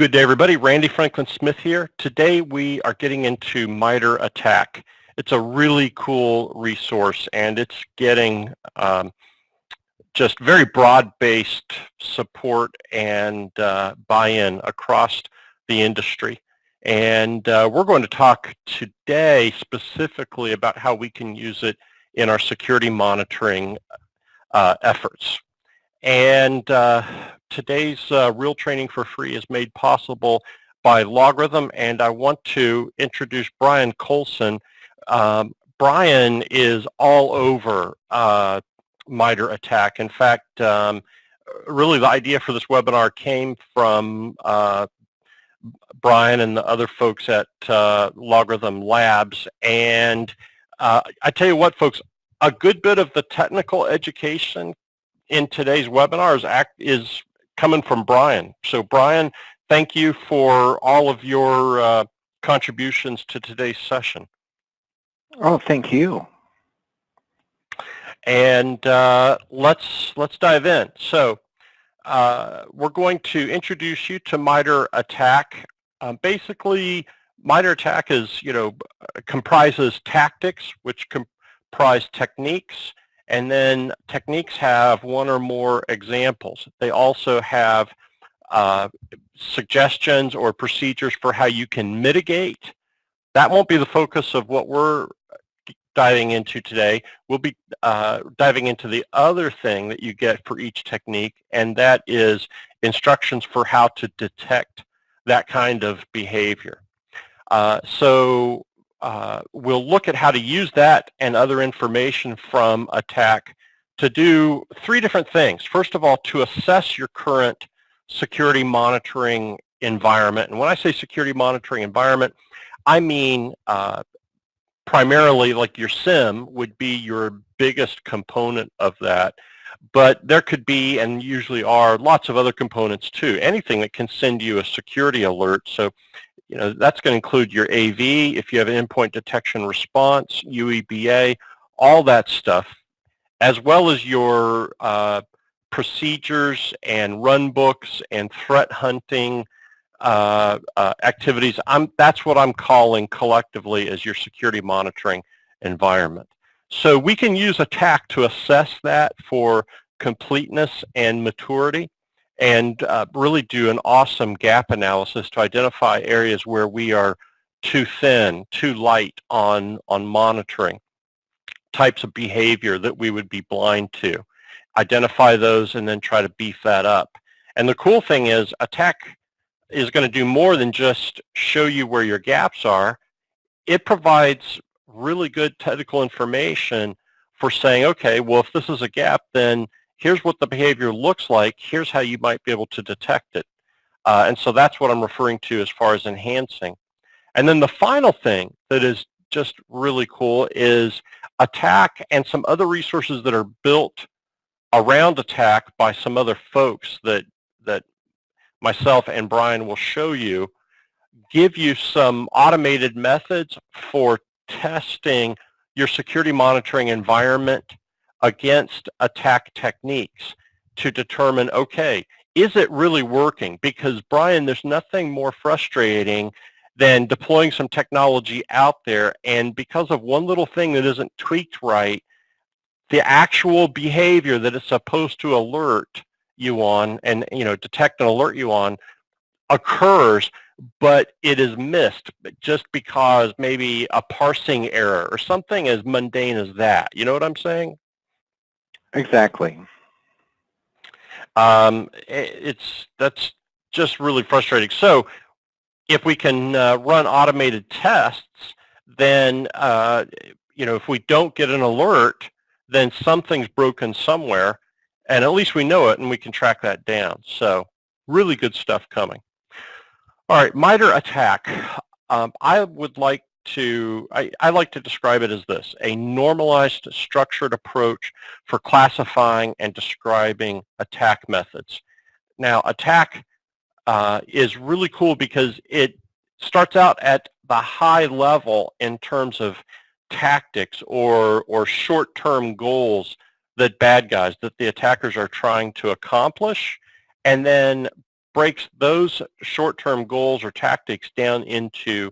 Good day, everybody. Randy Franklin Smith here. Today we are getting into MITRE Attack. It's a really cool resource, and it's getting just very broad-based support and buy-in across the industry. And we're going to talk today specifically about how we can use it in our security monitoring efforts. And today's Real Training for Free is made possible by LogRhythm, and I want to introduce Brian Coulson. Brian is all over MITRE Attack. In fact, really the idea for this webinar came from Brian and the other folks at LogRhythm Labs. And I tell you what, folks, a good bit of the technical education in today's webinar is coming from Brian. So Brian, thank you for all of your contributions to today's session. Oh, thank you. And let's dive in. So we're going to introduce you to MITRE Attack. Basically, MITRE Attack is, comprises tactics, which comprise techniques. And then techniques have one or more examples. They also have suggestions or procedures for how you can mitigate. That won't be the focus of what we're diving into today. We'll be diving into the other thing that you get for each technique, and that is instructions for how to detect that kind of behavior. We'll look at how to use that and other information from Attack to do three different things. First of all, to assess your current security monitoring environment. And when I say security monitoring environment, I mean primarily like your SIEM would be your biggest component of that. But there could be, and usually are, lots of other components too. Anything that can send you a security alert. So that's going to include your AV, if you have an endpoint detection response, UEBA, all that stuff, as well as your procedures and run books and threat hunting activities. That's what I'm calling collectively as your security monitoring environment. So we can use Attack to assess that for completeness and maturity, and really do an awesome gap analysis to identify areas where we are too thin, too light on monitoring, types of behavior that we would be blind to. Identify those and then try to beef that up. And the cool thing is Attack is going to do more than just show you where your gaps are. It provides really good technical information for saying, okay, well, if this is a gap, then here's what the behavior looks like. Here's how you might be able to detect it. And so that's what I'm referring to as far as enhancing. And then the final thing that is just really cool is Attack and some other resources that are built around Attack by some other folks that myself and Brian will show you, give you some automated methods for testing your security monitoring environment against attack techniques to determine, okay, is it really working? Because Brian, there's nothing more frustrating than deploying some technology out there, and because of one little thing that isn't tweaked right, the actual behavior that it's supposed to alert you on and detect and alert you on occurs, but it is missed just because maybe a parsing error or something as mundane as that. You know what I'm saying? Exactly. That's just really frustrating. So if we can run automated tests, then if we don't get an alert, then something's broken somewhere, and at least we know it and we can track that down. So really good stuff coming. All right, MITRE Attack. I like to describe it as this: a normalized, structured approach for classifying and describing attack methods. Now, Attack is really cool because it starts out at the high level in terms of tactics or short-term goals that the attackers are trying to accomplish, and then breaks those short-term goals or tactics down into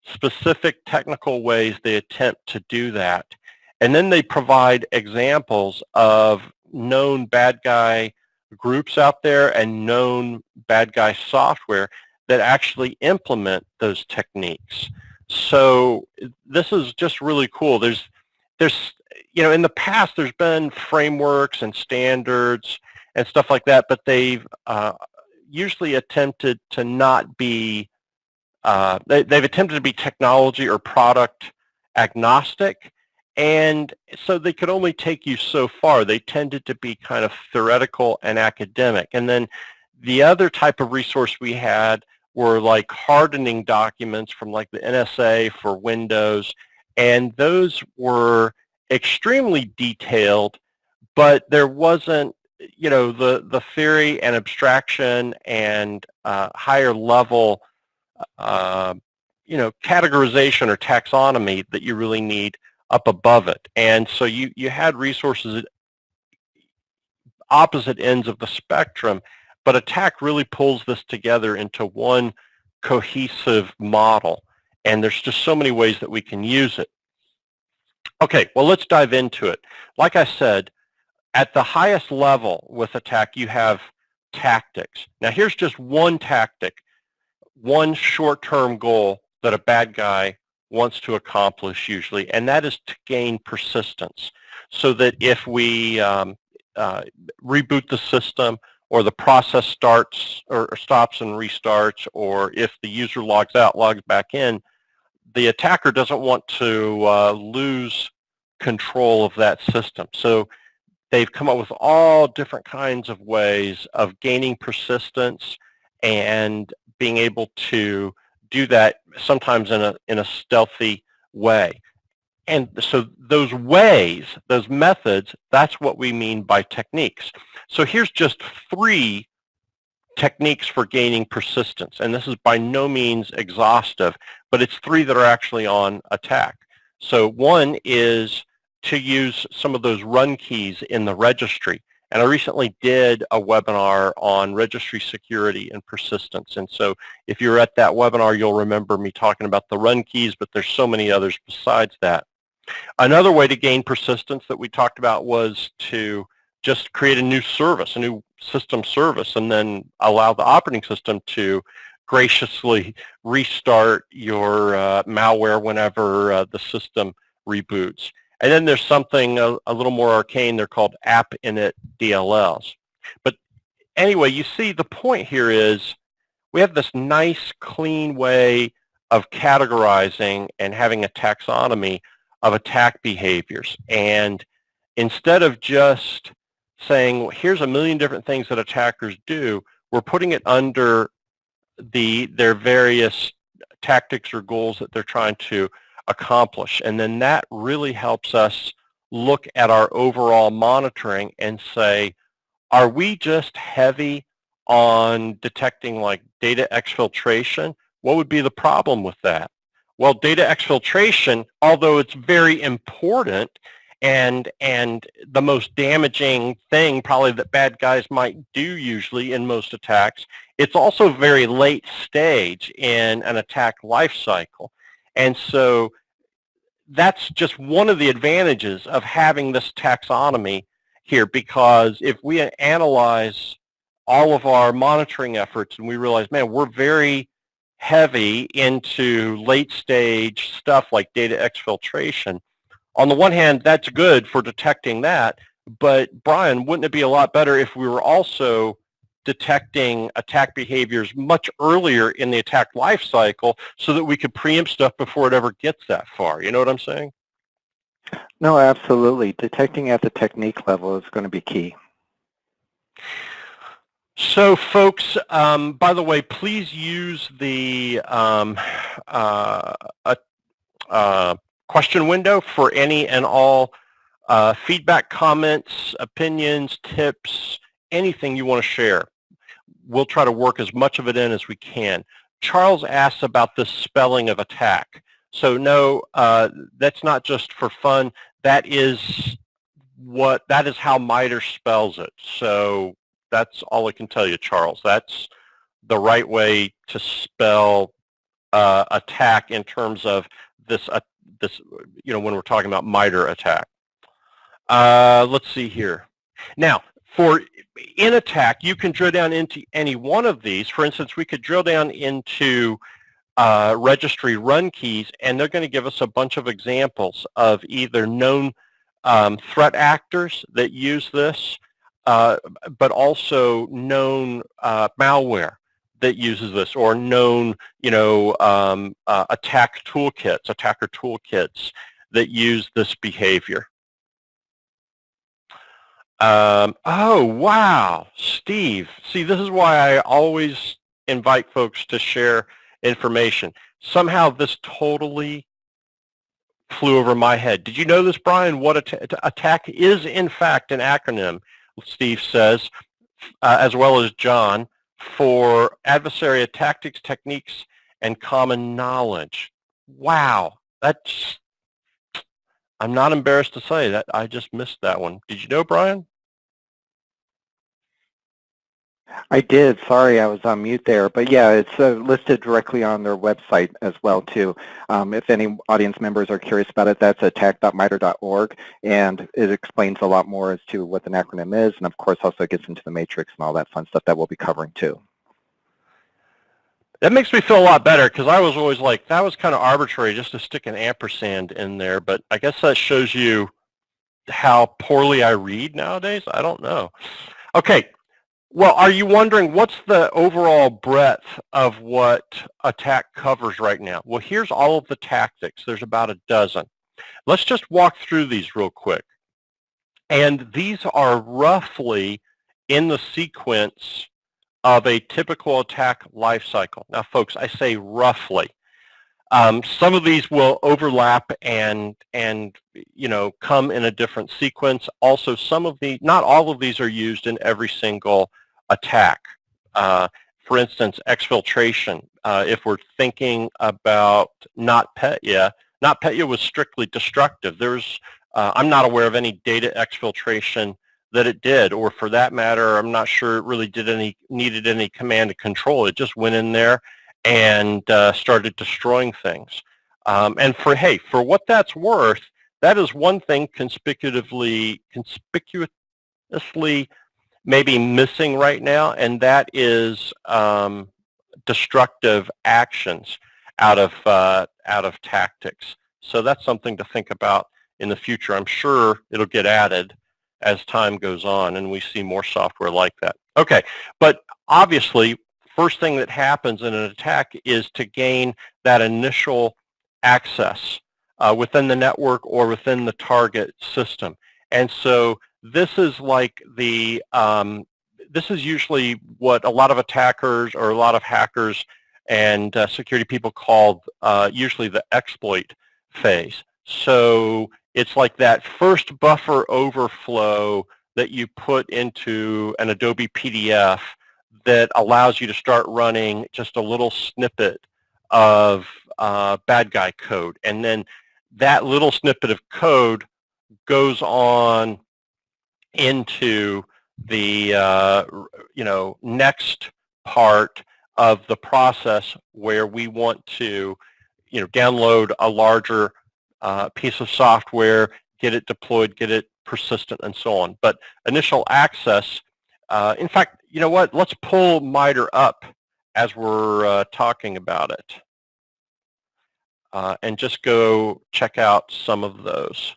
specific technical ways they attempt to do that. And then they provide examples of known bad guy groups out there and known bad guy software that actually implement those techniques. So this is just really cool. There's in the past there's been frameworks and standards and stuff like that, but they've usually attempted to not be they've attempted to be technology or product agnostic, and so they could only take you so far. They tended to be kind of theoretical and academic. And then the other type of resource we had were like hardening documents from like the NSA for Windows, and those were extremely detailed, but there wasn't the theory and abstraction and higher level categorization or taxonomy that you really need up above it. And so you had resources at opposite ends of the spectrum, but Attack really pulls this together into one cohesive model. And there's just so many ways that we can use it. Okay, well, let's dive into it. Like I said, at the highest level with Attack, you have tactics. Now, here's just one tactic, one short-term goal that a bad guy wants to accomplish usually, and that is to gain persistence, so that if we reboot the system, or the process starts or stops and restarts, or if the user logs out, logs back in, the attacker doesn't want to lose control of that system. So they've come up with all different kinds of ways of gaining persistence and being able to do that sometimes in a stealthy way. And so those ways, those methods, that's what we mean by techniques. So here's just 3 techniques for gaining persistence. And this is by no means exhaustive, but it's 3 that are actually on Attack. So one is to use some of those run keys in the registry. And I recently did a webinar on registry security and persistence. And so if you're at that webinar, you'll remember me talking about the run keys, but there's so many others besides that. Another way to gain persistence that we talked about was to just create a new service, a new system service, and then allow the operating system to graciously restart your malware whenever the system reboots. And then there's something a little more arcane. They're called app init DLLs. But anyway, you see the point here is we have this nice, clean way of categorizing and having a taxonomy of attack behaviors. And instead of just saying, well, here's a million different things that attackers do, we're putting it under their various tactics or goals that they're trying to accomplish. And then that really helps us look at our overall monitoring and say, are we just heavy on detecting like data exfiltration? What would be the problem with that? Well, data exfiltration, although it's very important and the most damaging thing probably that bad guys might do usually in most attacks, it's also very late stage in an attack life cycle. And so that's just one of the advantages of having this taxonomy here, because if we analyze all of our monitoring efforts and we realize, man, we're very heavy into late stage stuff like data exfiltration. On the one hand, that's good for detecting that, but Brian, wouldn't it be a lot better if we were also detecting attack behaviors much earlier in the attack life cycle so that we could preempt stuff before it ever gets that far? You know what I'm saying? No, absolutely. Detecting at the technique level is going to be key. So folks, by the way, please use the question window for any and all feedback, comments, opinions, tips, anything you want to share. We'll try to work as much of it in as we can. Charles asks about the spelling of attack. So no, that's not just for fun. That is how MITRE spells it. So that's all I can tell you, Charles. That's the right way to spell attack in terms of this, when we're talking about MITRE attack. Let's see here. Now, in attack, you can drill down into any one of these. For instance, we could drill down into registry run keys, and they're going to give us a bunch of examples of either known threat actors that use this, but also known malware that uses this, or known, attacker toolkits that use this behavior. Oh, wow, Steve. See, this is why I always invite folks to share information. Somehow this totally flew over my head. Did you know this, Brian? What attack is, in fact, an acronym, Steve says, as well as John, for adversary tactics, techniques, and common knowledge. Wow, I'm not embarrassed to say that I just missed that one. Did you know, Brian? I did. Sorry, I was on mute there. But yeah, it's listed directly on their website as well, too. If any audience members are curious about it, that's attack.mitre.org, and it explains a lot more as to what an acronym is, and of course also gets into the matrix and all that fun stuff that we'll be covering, too. That makes me feel a lot better, because I was always like, that was kind of arbitrary just to stick an ampersand in there, but I guess that shows you how poorly I read nowadays. I don't know. Okay. Well, are you wondering what's the overall breadth of what attack covers right now? Well, here's all of the tactics. There's about a dozen. Let's just walk through these real quick. And these are roughly in the sequence of a typical attack lifecycle. Now, folks, I say roughly. Some of these will overlap and come in a different sequence. Also, not all of these are used in every single attack. For instance, exfiltration. If we're thinking about NotPetya was strictly destructive. I'm not aware of any data exfiltration that it did, or for that matter, I'm not sure it really needed any command and control. It just went in there and started destroying things. And for what that's worth, that is one thing conspicuously maybe missing right now, and that is destructive actions out of tactics. So that's something to think about in the future. I'm sure it'll get added as time goes on and we see more software like that. Okay, but obviously, first thing that happens in an attack is to gain that initial access within the network or within the target system. And so this is like this is usually what a lot of attackers or a lot of hackers and security people call usually the exploit phase. So it's like that first buffer overflow that you put into an Adobe PDF that allows you to start running just a little snippet of bad guy code. And then that little snippet of code goes on into the next part of the process where we want to download a larger piece of software, get it deployed, get it persistent, and so on. But initial access, in fact, you know what? Let's pull MITRE up as we're talking about it and just go check out some of those.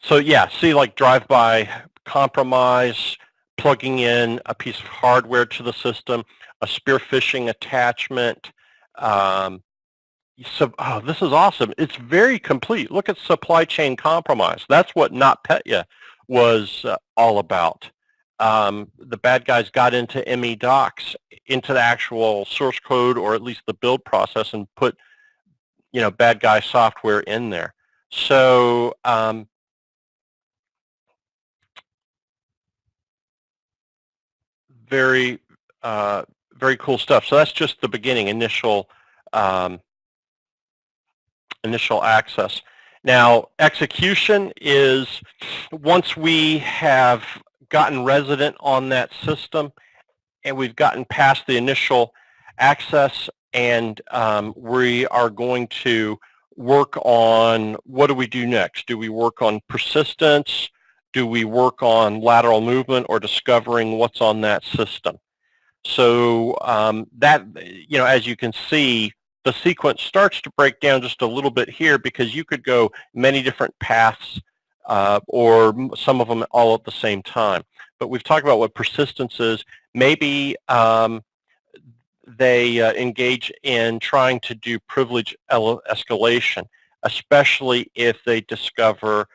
So yeah, see, like drive-by compromise, plugging in a piece of hardware to the system, a spear phishing attachment. This is awesome. It's very complete. Look at supply chain compromise. That's what NotPetya was all about. The bad guys got into ME docs, into the actual source code, or at least the build process, and put bad guy software in there. So very cool stuff. So that's just the beginning, initial access. Now, execution is once we have gotten resident on that system and we've gotten past the initial access, and we are going to work on what do we do next? Do we work on persistence? Do we work on lateral movement or discovering what's on that system? So that, as you can see, the sequence starts to break down just a little bit here because you could go many different paths or some of them all at the same time. But we've talked about what persistence is. Maybe they engage in trying to do privilege escalation, especially if they discover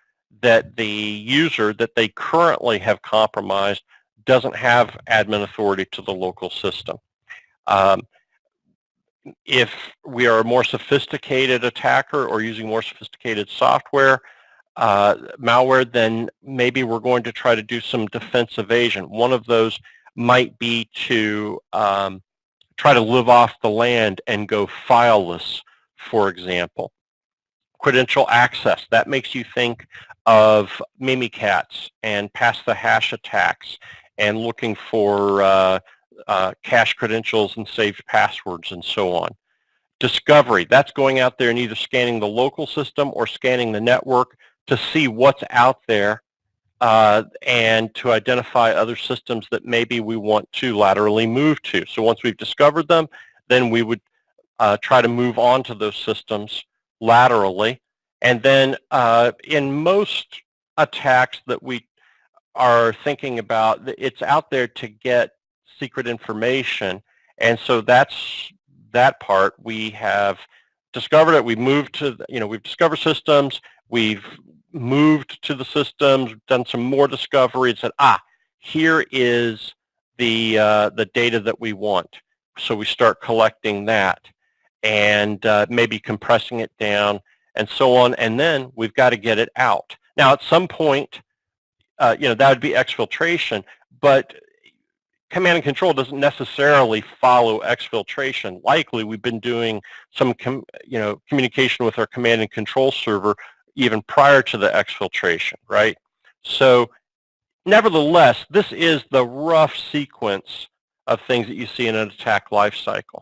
that the user that they currently have compromised doesn't have admin authority to the local system. If we are a more sophisticated attacker or using more sophisticated software, malware, then maybe we're going to try to do some defense evasion. One of those might be to try to live off the land and go fileless, for example. Credential access, that makes you think of Mimikatz and pass the hash attacks and looking for cache credentials and saved passwords and so on. Discovery, that's going out there and either scanning the local system or scanning the network to see what's out there and to identify other systems that maybe we want to laterally move to. So once we've discovered them, then we would try to move on to those systems laterally. And then in most attacks that we are thinking about, it's out there to get secret information. And so that's that part. We have discovered it. We've moved to, we've discovered systems. We've moved to the systems, done some more discovery, and said, here is the data that we want. So we start collecting that and maybe compressing it down and so on. And then we've got to get it out. Now, at some point, that would be exfiltration, but command and control doesn't necessarily follow exfiltration. Likely, we've been doing some, communication with our command and control server even prior to the exfiltration, right? So, nevertheless, this is the rough sequence of things that you see in an attack lifecycle.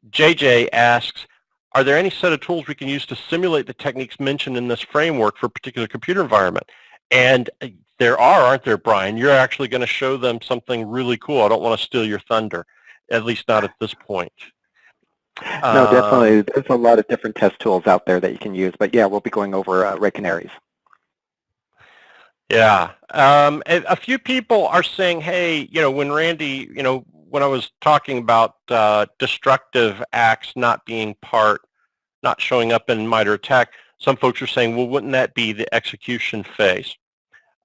JJ asks, are there any set of tools we can use to simulate the techniques mentioned in this framework for a particular computer environment? And there are, aren't there, Brian? You're actually going to show them something really cool. I don't want to steal your thunder, at least not at this point. No, definitely. There's a lot of different test tools out there that you can use. But yeah, we'll be going over Red Canaries. Yeah. A few people are saying, hey, when Randy, when I was talking about destructive acts not being not showing up in MITRE ATT&CK, some folks are saying, well, wouldn't that be the execution phase?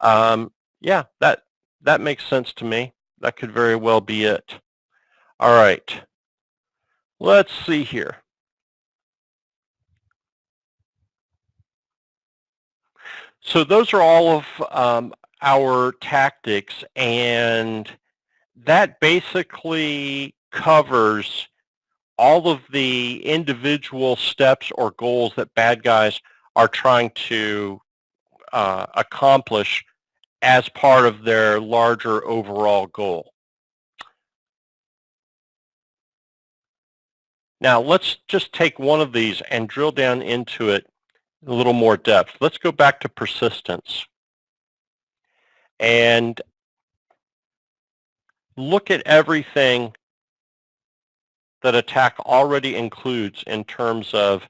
Yeah, that makes sense to me. That could very well be it. All right. Let's see here. So those are all of our tactics, and that basically covers all of the individual steps or goals that bad guys are trying to accomplish as part of their larger overall goal. Now let's just take one of these and drill down into it in a little more depth. Let's go back to persistence and look at everything that attack already includes in terms of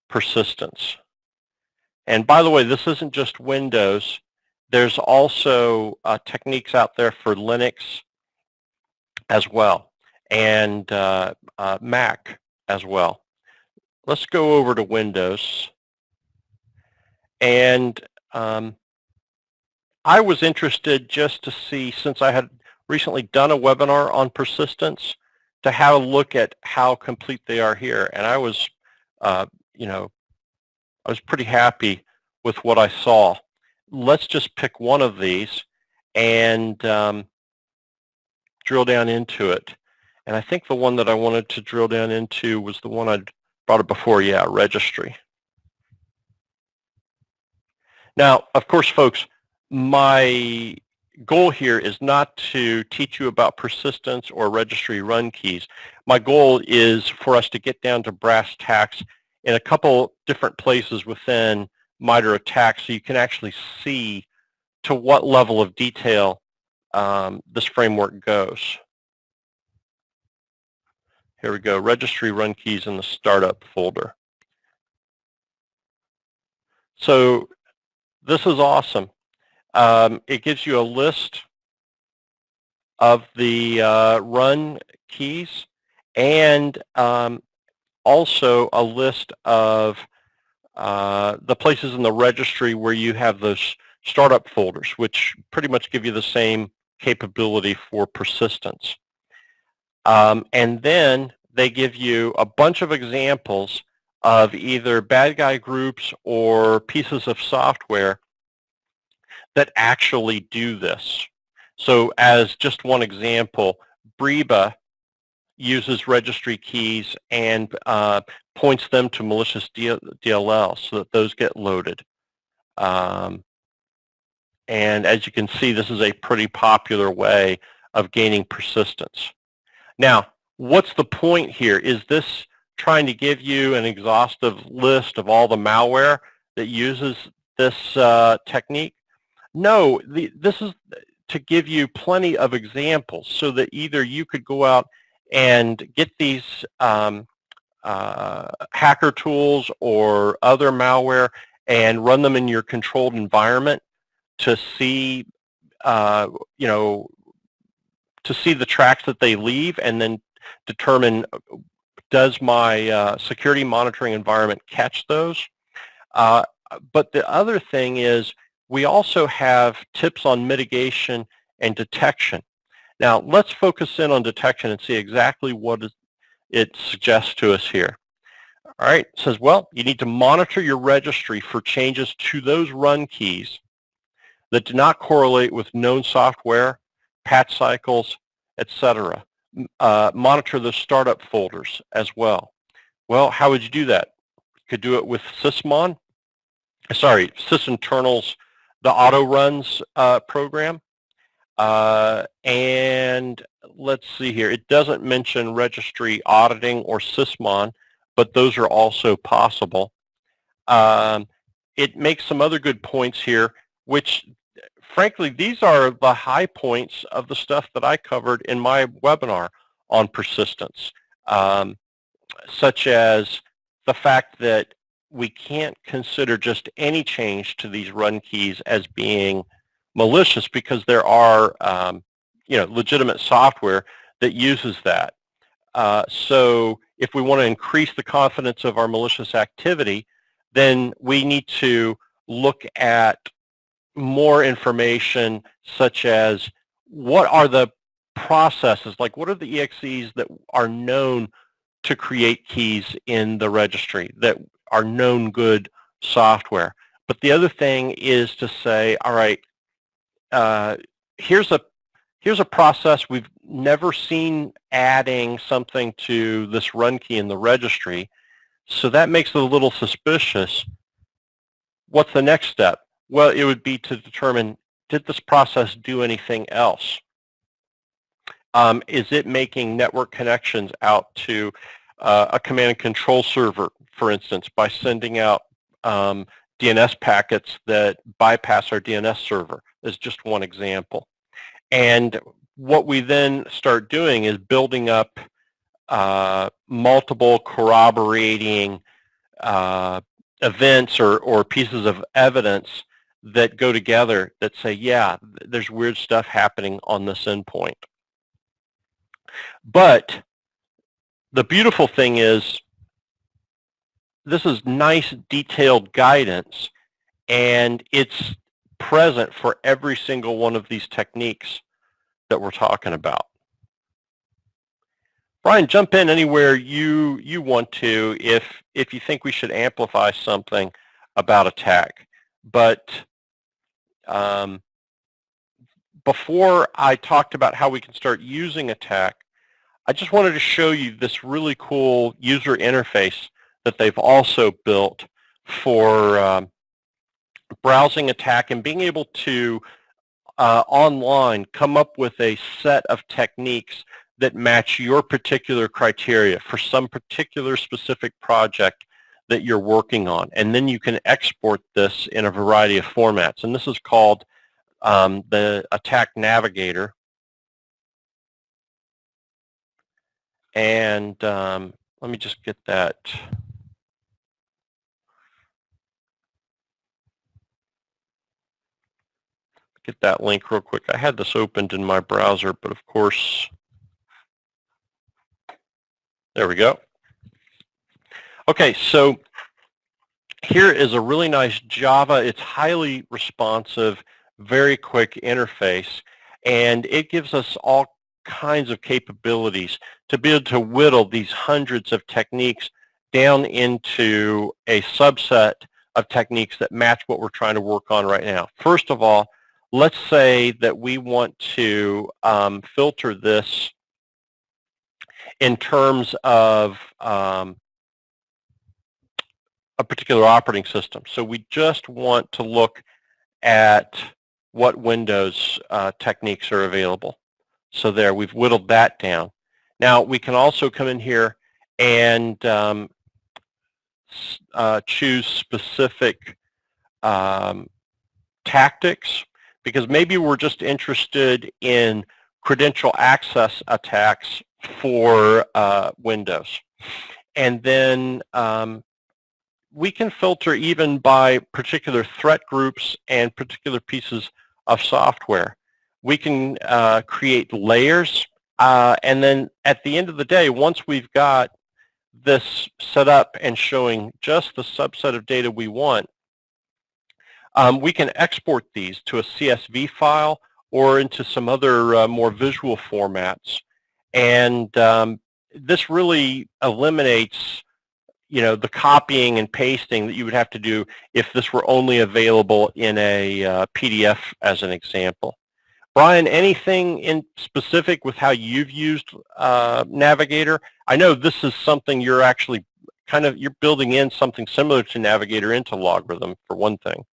persistence. And by the way, this isn't just Windows. There's also techniques out there for Linux as well, and Mac as well. Let's go over to Windows. And I was interested just to see, since I had recently done a webinar on persistence, to have a look at how complete they are here. And I was, I was pretty happy with what I saw. Let's just pick one of these and drill down into it. And I think the one that I wanted to drill down into was the one I'd brought it before, yeah, registry. Now, of course, folks, my goal here is not to teach you about persistence or registry run keys. My goal is for us to get down to brass tacks in a couple different places within MITRE Attack so you can actually see to what level of detail this framework goes. Here we go, registry run keys in the startup folder. So this is awesome. It gives you a list of the run keys and also a list of the places in the registry where you have those startup folders, which pretty much give you the same capability for persistence. And then they give you a bunch of examples of either bad guy groups or pieces of software that actually do this. So as just one example, Breba uses registry keys and points them to malicious DLL so that those get loaded. And as you can see, this is a pretty popular way of gaining persistence. Now, what's the point here? Is this trying to give you an exhaustive list of all the malware that uses this technique? No, this is to give you plenty of examples so that either you could go out and get these hacker tools or other malware and run them in your controlled environment to see, you know, to see the tracks that they leave and then determine, does my security monitoring environment catch those? But the other thing is we also have tips on mitigation and detection. Now let's focus in on detection and see exactly what it suggests to us here. All right, it says, well, you need to monitor your registry for changes to those run keys that do not correlate with known software, patch cycles, etc. Monitor the startup folders as well. Well, how would you do that? You could do it with sysinternals, the auto runs program. And let's see here. It doesn't mention registry auditing or sysmon, but those are also possible. It makes some other good points here, which frankly, these are the high points of the stuff that I covered in my webinar on persistence, such as the fact that we can't consider just any change to these run keys as being malicious because there are you know, legitimate software that uses that. So if we want to increase the confidence of our malicious activity, then we need to look at more information such as what are the processes, like what are the EXEs that are known to create keys in the registry that are known good software. But the other thing is to say, all right, here's a process we've never seen adding something to this run key in the registry, so that makes it a little suspicious. What's the next step? Well, it would be to determine, did this process do anything else? Is it making network connections out to a command and control server, for instance, by sending out DNS packets that bypass our DNS server, is just one example. And what we then start doing is building up multiple corroborating events or pieces of evidence that go together that say, yeah, there's weird stuff happening on this endpoint. But the beautiful thing is this is nice detailed guidance, and it's present for every single one of these techniques that we're talking about. Brian, jump in anywhere you want to if you think we should amplify something about attack. But before I talked about how we can start using attack, I just wanted to show you this really cool user interface that they've also built for browsing attack and being able to online come up with a set of techniques that match your particular criteria for some particular specific project that you're working on. And then you can export this in a variety of formats. And this is called the Attack Navigator. And let me just get that. Get that link real quick. I had this opened in my browser, but of course, there we go. Okay, so here is a really nice Java. It's highly responsive, very quick interface, and it gives us all kinds of capabilities to be able to whittle these hundreds of techniques down into a subset of techniques that match what we're trying to work on right now. First of all, let's say that we want to filter this in terms of a particular operating system. So we just want to look at what Windows techniques are available. So there, we've whittled that down. Now we can also come in here and choose specific tactics, because maybe we're just interested in credential access attacks for Windows. And then we can filter even by particular threat groups and particular pieces of software. We can create layers, and then at the end of the day, once we've got this set up and showing just the subset of data we want, we can export these to a CSV file or into some other more visual formats. And this really eliminates, the copying and pasting that you would have to do if this were only available in a PDF as an example. Brian, anything in specific with how you've used Navigator? I know this is something you're actually you're building in something similar to Navigator into LogRhythm, for one thing.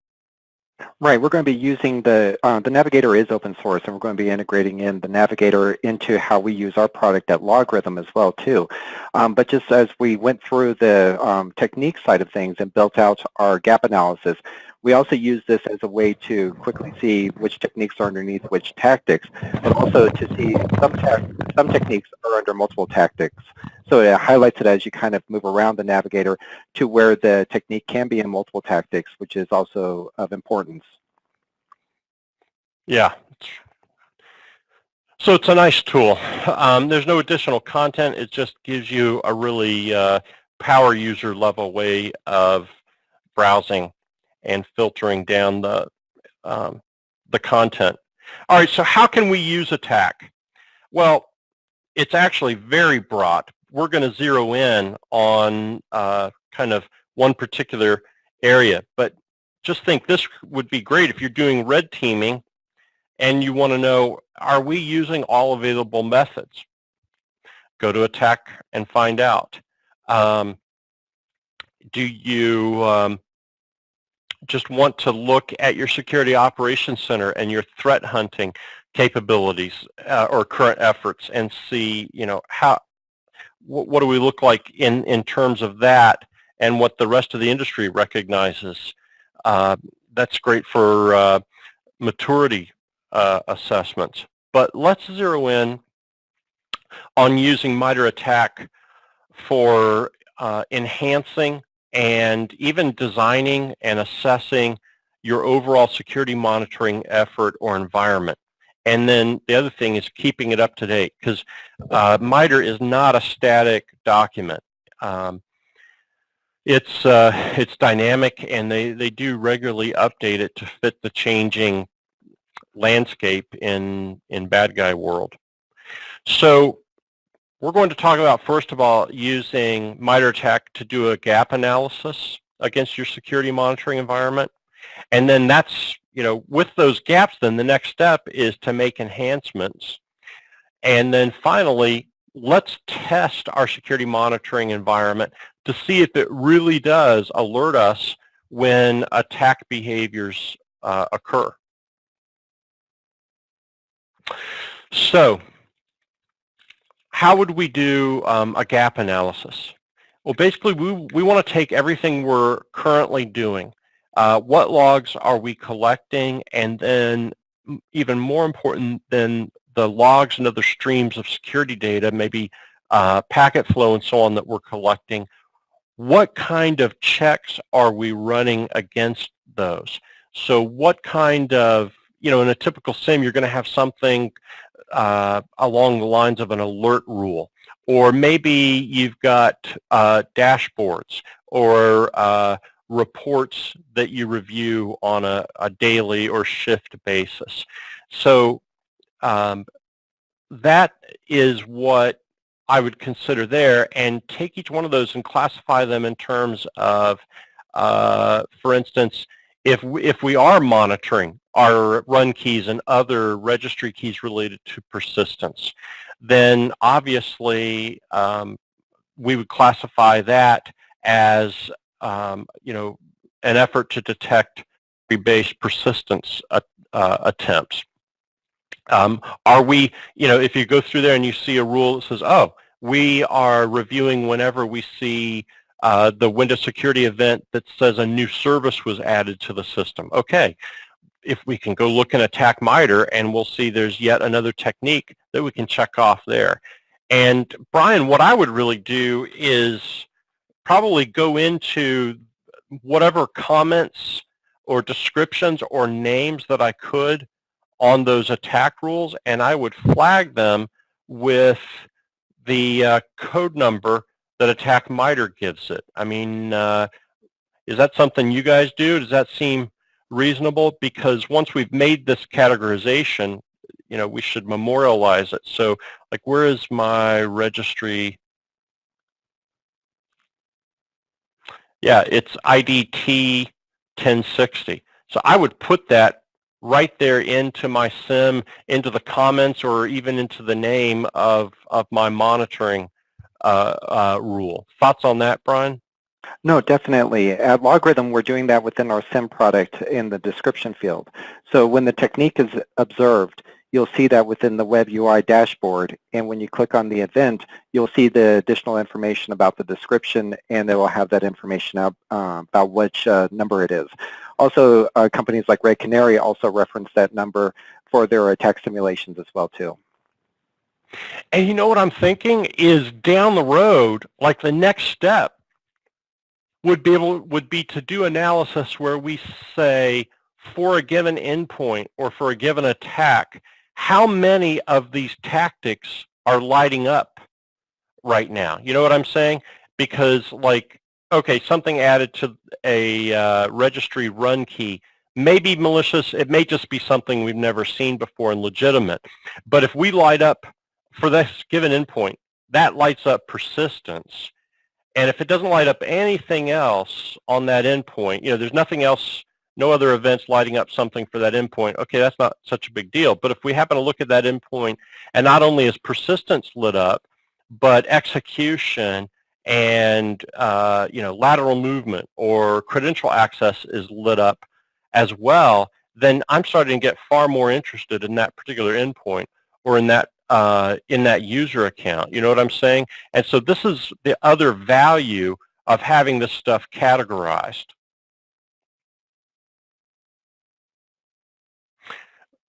Right, we're going to be using the Navigator is open source, and we're going to be integrating in the Navigator into how we use our product at LogRhythm as well too. But just as we went through the technique side of things and built out our gap analysis, we also use this as a way to quickly see which techniques are underneath which tactics, but also to see some techniques are under multiple tactics. So it highlights it as you kind of move around the Navigator to where the technique can be in multiple tactics, which is also of importance. Yeah. So it's a nice tool. There's no additional content. It just gives you a really power user level way of browsing and filtering down the content. All right, so how can we use Attack? Well, it's actually very broad. We're going to zero in on kind of one particular area, but just think this would be great if you're doing red teaming and you want to know, are we using all available methods? Go to Attack and find out. Do you just want to look at your Security Operations Center and your threat hunting capabilities or current efforts and see, what do we look like in terms of that and what the rest of the industry recognizes? That's great for maturity assessments. But let's zero in on using MITRE Attack for enhancing and even designing and assessing your overall security monitoring effort or environment. And then the other thing is keeping it up to date, because MITRE is not a static document. It's dynamic, and they do regularly update it to fit the changing landscape in bad guy world. So we're going to talk about, first of all, using MITRE Attack to do a gap analysis against your security monitoring environment. And then that's, with those gaps, then the next step is to make enhancements. And then finally, let's test our security monitoring environment to see if it really does alert us when attack behaviors occur. So how would we do a gap analysis? Well, basically, we want to take everything we're currently doing. What logs are we collecting? And then even more important than the logs and other streams of security data, maybe packet flow and so on that we're collecting, what kind of checks are we running against those? So what kind of, in a typical SIEM, you're going to have something along the lines of an alert rule, or maybe you've got dashboards or reports that you review on a daily or shift basis. So that is what I would consider there, and take each one of those and classify them in terms of, for instance, if we are monitoring our run keys and other registry keys related to persistence, then obviously we would classify that as an effort to detect based persistence attempts. Are we, if you go through there and you see a rule that says, oh, we are reviewing whenever we see the Windows security event that says a new service was added to the system. Okay, if we can go look in Attack MITRE and we'll see there's yet another technique that we can check off there. And Brian, what I would really do is probably go into whatever comments or descriptions or names that I could on those attack rules, and I would flag them with the code number that Attack MITRE gives it. I mean, is that something you guys do? Does that seem reasonable? Because once we've made this categorization, we should memorialize it. So, like, where is my registry? Yeah, it's ID T1060. So I would put that right there into my SIEM, into the comments, or even into the name of my monitoring rule. Thoughts on that, Brian? No, definitely. At LogRhythm, we're doing that within our SIEM product in the description field. So when the technique is observed, you'll see that within the web UI dashboard, and when you click on the event, you'll see the additional information about the description, and they will have that information out about which number it is. Also, companies like Red Canary also reference that number for their attack simulations as well, too. And you know what I'm thinking is down the road, like the next step would be to do analysis where we say, for a given endpoint or for a given attack, how many of these tactics are lighting up right now? You know what I'm saying? Because, like, okay, something added to a registry run key may be malicious. It may just be something we've never seen before and legitimate. But if we light up for this given endpoint, that lights up persistence. And if it doesn't light up anything else on that endpoint, there's nothing else, no other events lighting up something for that endpoint, okay, that's not such a big deal. But if we happen to look at that endpoint and not only is persistence lit up, but execution and lateral movement or credential access is lit up as well, then I'm starting to get far more interested in that particular endpoint or in that user account. You know what I'm saying? And so this is the other value of having this stuff categorized.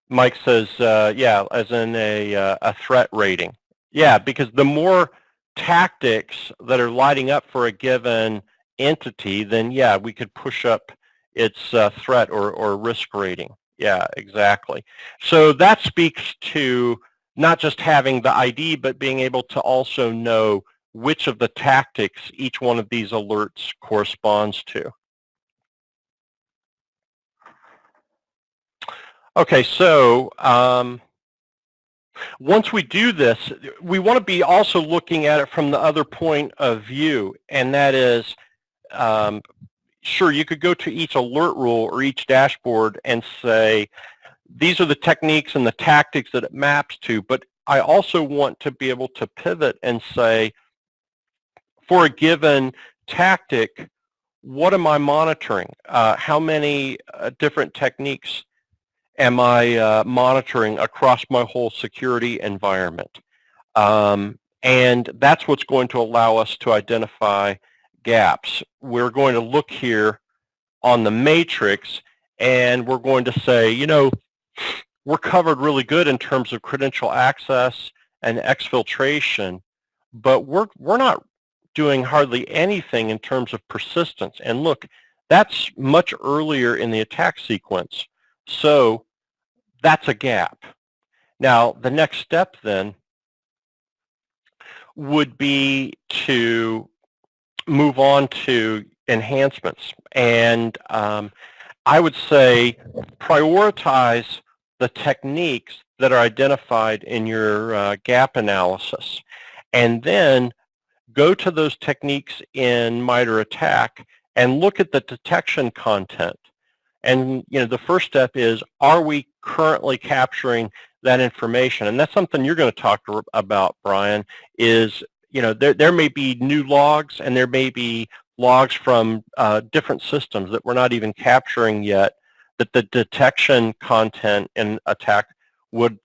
Mike says, yeah, as in a threat rating. Yeah, because the more tactics that are lighting up for a given entity, then yeah, we could push up its threat or risk rating. Yeah, exactly. So that speaks to not just having the ID, but being able to also know which of the tactics each one of these alerts corresponds to. Okay, so once we do this, we want to be also looking at it from the other point of view, and that is, sure, you could go to each alert rule or each dashboard and say, these are the techniques and the tactics that it maps to, but I also want to be able to pivot and say, for a given tactic, what am I monitoring? How many different techniques am I monitoring across my whole security environment? And that's what's going to allow us to identify gaps. We're going to look here on the matrix, and we're going to say, you know, we're covered really good in terms of credential access and exfiltration, but we're not doing hardly anything in terms of persistence. And look, that's much earlier in the attack sequence. So that's a gap. Now, the next step then would be to move on to enhancements. And I would say prioritize the techniques that are identified in your gap analysis, and then go to those techniques in MITRE Attack and look at the detection content. And you know, the first step is, are we currently capturing that information? And that's something you're going to talk about, Brian, is, you know, there may be new logs, and there may be logs from different systems that we're not even capturing yet, that the detection content in Attack would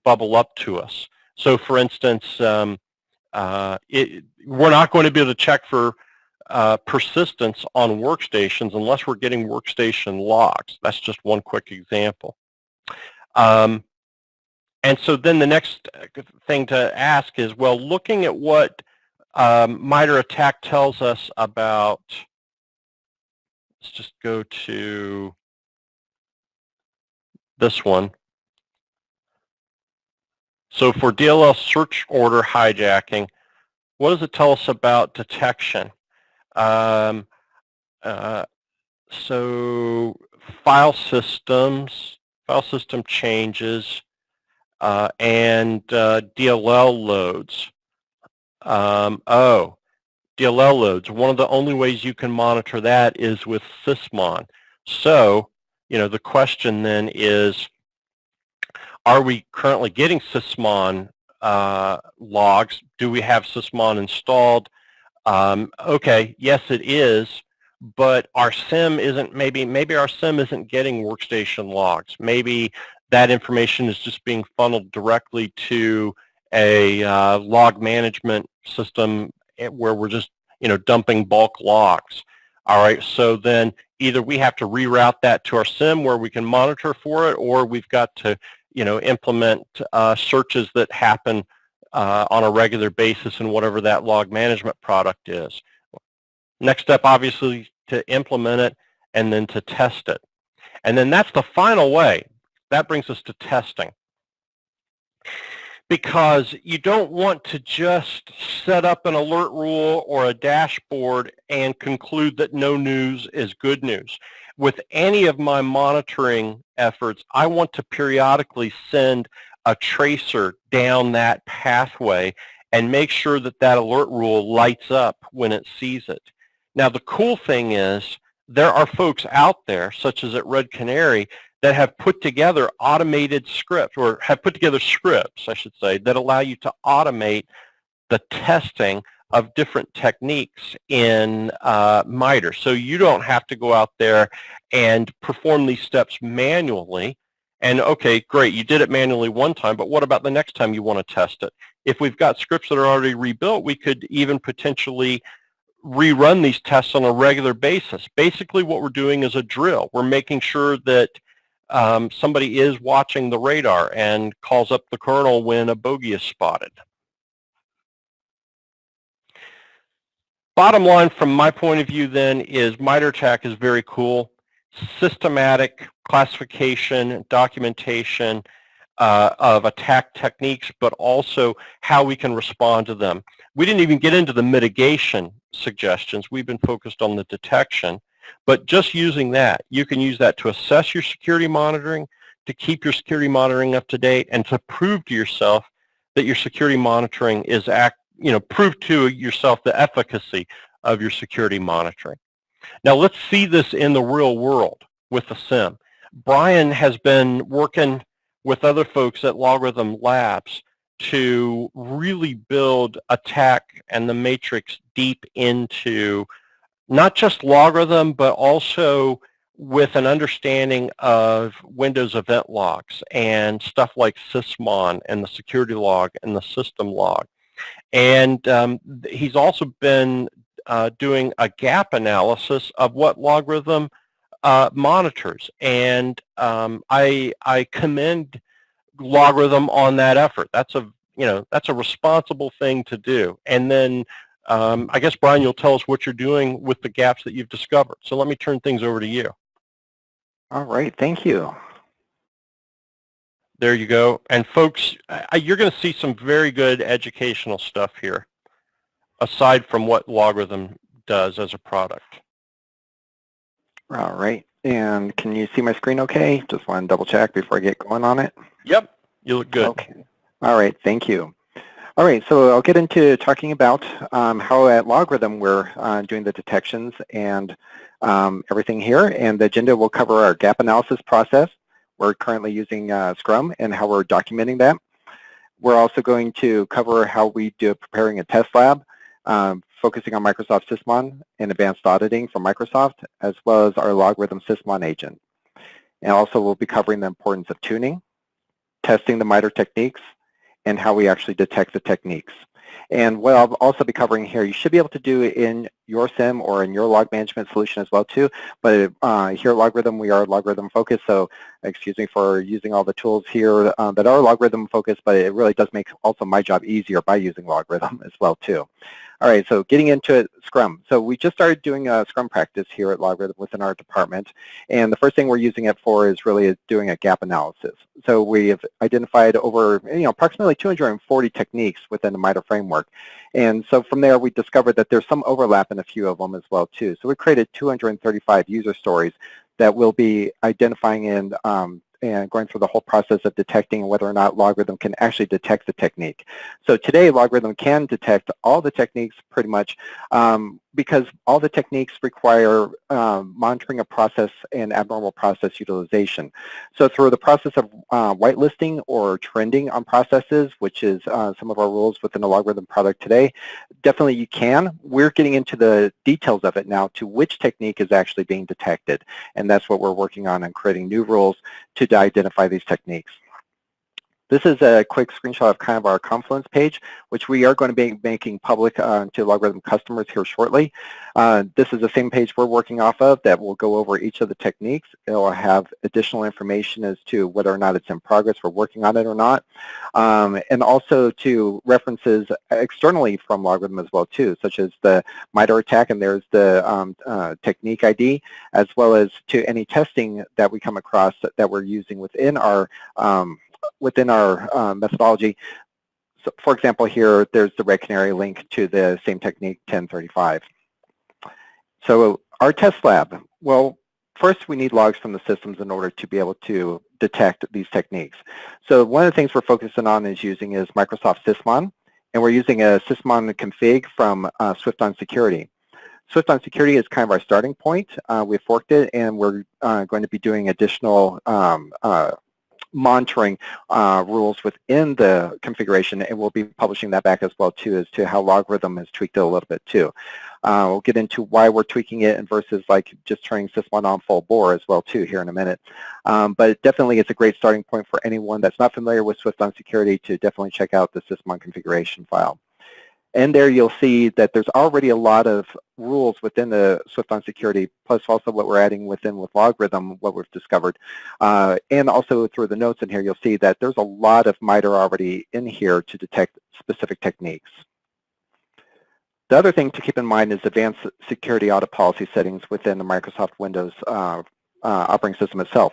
bubble up to us. So for instance, we're not going to be able to check for persistence on workstations unless we're getting workstation logs. That's just one quick example. And so then the next thing to ask is, well, looking at what MITRE Attack tells us about, let's just go to this one. So for DLL search order hijacking, what does it tell us about detection? So file system changes, and DLL loads. DLL loads. One of the only ways you can monitor that is with sysmon. So, you know, the question then is, are we currently getting sysmon logs? Do we have sysmon installed? Okay, yes it is, but our SIEM isn't, maybe our SIEM isn't getting workstation logs. Maybe that information is just being funneled directly to a log management system where we're just, you know, dumping bulk logs. All right, so then either we have to reroute that to our SIEM where we can monitor for it, or we've got to, you know, implement searches that happen on a regular basis in whatever that log management product is. Next step, obviously, to implement it and then to test it. And then that's the final way. That brings us to testing. Because you don't want to just set up an alert rule or a dashboard and conclude that no news is good news. With any of my monitoring efforts, I want to periodically send a tracer down that pathway and make sure that that alert rule lights up when it sees it. Now, the cool thing is there are folks out there, such as at Red Canary, that have put together automated scripts, or have put together scripts, I should say, that allow you to automate the testing of different techniques in MITRE. So you don't have to go out there and perform these steps manually. And okay, great, you did it manually one time, but what about the next time you want to test it? If we've got scripts that are already rebuilt, we could even potentially rerun these tests on a regular basis. Basically what we're doing is a drill. We're making sure that somebody is watching the radar and calls up the kernel when a bogey is spotted. Bottom line from my point of view then is MITRE Attack is very cool. Systematic classification, documentation of attack techniques, but also how we can respond to them. We didn't even get into the mitigation suggestions. We've been focused on the detection. But just using that, you can use that to assess your security monitoring, to keep your security monitoring up to date, and to prove to yourself that your security monitoring is prove to yourself the efficacy of your security monitoring. Now let's see this in the real world with the SIEM. Brian has been working with other folks at LogRhythm Labs to really build Attack and the matrix deep into not just LogRhythm, but also with an understanding of Windows event logs and stuff like sysmon and the security log and the system log. And he's also been doing a gap analysis of what LogRhythm monitors. And I commend LogRhythm on that effort. That's a responsible thing to do. And then I guess, Brian, you'll tell us what you're doing with the gaps that you've discovered. So let me turn things over to you. All right, thank you. There you go. And folks, you're going to see some very good educational stuff here, aside from what LogRhythm does as a product. All right, and can you see my screen okay? Just want to double check before I get going on it. Yep, you look good. Okay. All right, thank you. All right, so I'll get into talking about how at LogRhythm we're doing the detections and everything here. And the agenda will cover our gap analysis process. We're currently using Scrum and how we're documenting that. We're also going to cover how we do preparing a test lab, focusing on Microsoft Sysmon and advanced auditing from Microsoft, as well as our LogRhythm Sysmon agent. And also we'll be covering the importance of tuning, testing the MITRE techniques, and how we actually detect the techniques. And what I'll also be covering here, you should be able to do it in your SIM or in your log management solution as well too. But here at LogRhythm, we are LogRhythm focused, so excuse me for using all the tools here that are LogRhythm focused, but it really does make also my job easier by using LogRhythm as well too. All right, so getting into it, Scrum. So we just started doing a Scrum practice here at LogRhythm within our department, and the first thing we're using it for is really doing a gap analysis. So we have identified over approximately 240 techniques within the MITRE framework, and so from there we discovered that there's some overlap in a few of them as well too. So we created 235 user stories that we'll be identifying and going through the whole process of detecting whether or not LogRhythm can actually detect the technique. So today, LogRhythm can detect all the techniques pretty much because all the techniques require monitoring a process and abnormal process utilization. So through the process of whitelisting or trending on processes, which is some of our rules within the LogRhythm product today, definitely you can. We're getting into the details of it now to which technique is actually being detected. And that's what we're working on and creating new rules to identify these techniques. This is a quick screenshot of kind of our Confluence page, which we are going to be making public to LogRhythm customers here shortly. This is the same page we're working off of that will go over each of the techniques. It will have additional information as to whether or not it's in progress, we're working on it or not, and also to references externally from LogRhythm as well too, such as the MITRE Attack, and there's the technique ID, as well as to any testing that we come across that we're using within our methodology. So for example, here, there's the Red Canary link to the same technique 1035. So our test lab, well, first we need logs from the systems in order to be able to detect these techniques. So one of the things we're focusing on is Microsoft Sysmon, and we're using a Sysmon config from Swift on Security. Swift on Security is kind of our starting point. We've forked it, and we're going to be doing additional monitoring rules within the configuration, and we'll be publishing that back as well too as to how LogRhythm has tweaked it a little bit too. We'll get into why we're tweaking it and versus like just turning Sysmon on full bore as well too here in a minute. But definitely it's a great starting point for anyone that's not familiar with Swift on Security to definitely check out the Sysmon configuration file. And there you'll see that there's already a lot of rules within the Swift on Security, plus also what we're adding within with LogRhythm, what we've discovered. And also through the notes in here, you'll see that there's a lot of MITRE already in here to detect specific techniques. The other thing to keep in mind is advanced security audit policy settings within the Microsoft Windows operating system itself.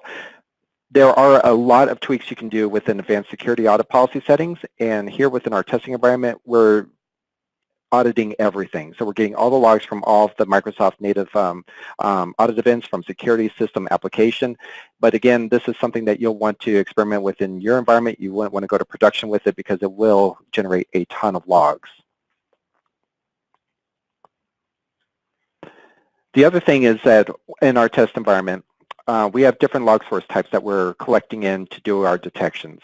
There are a lot of tweaks you can do within advanced security audit policy settings, and here within our testing environment, we're auditing everything. So we're getting all the logs from all of the Microsoft native audit events from security system application. But again, this is something that you'll want to experiment with in your environment. You wouldn't want to go to production with it because it will generate a ton of logs. The other thing is that in our test environment, we have different log source types that we're collecting in to do our detections.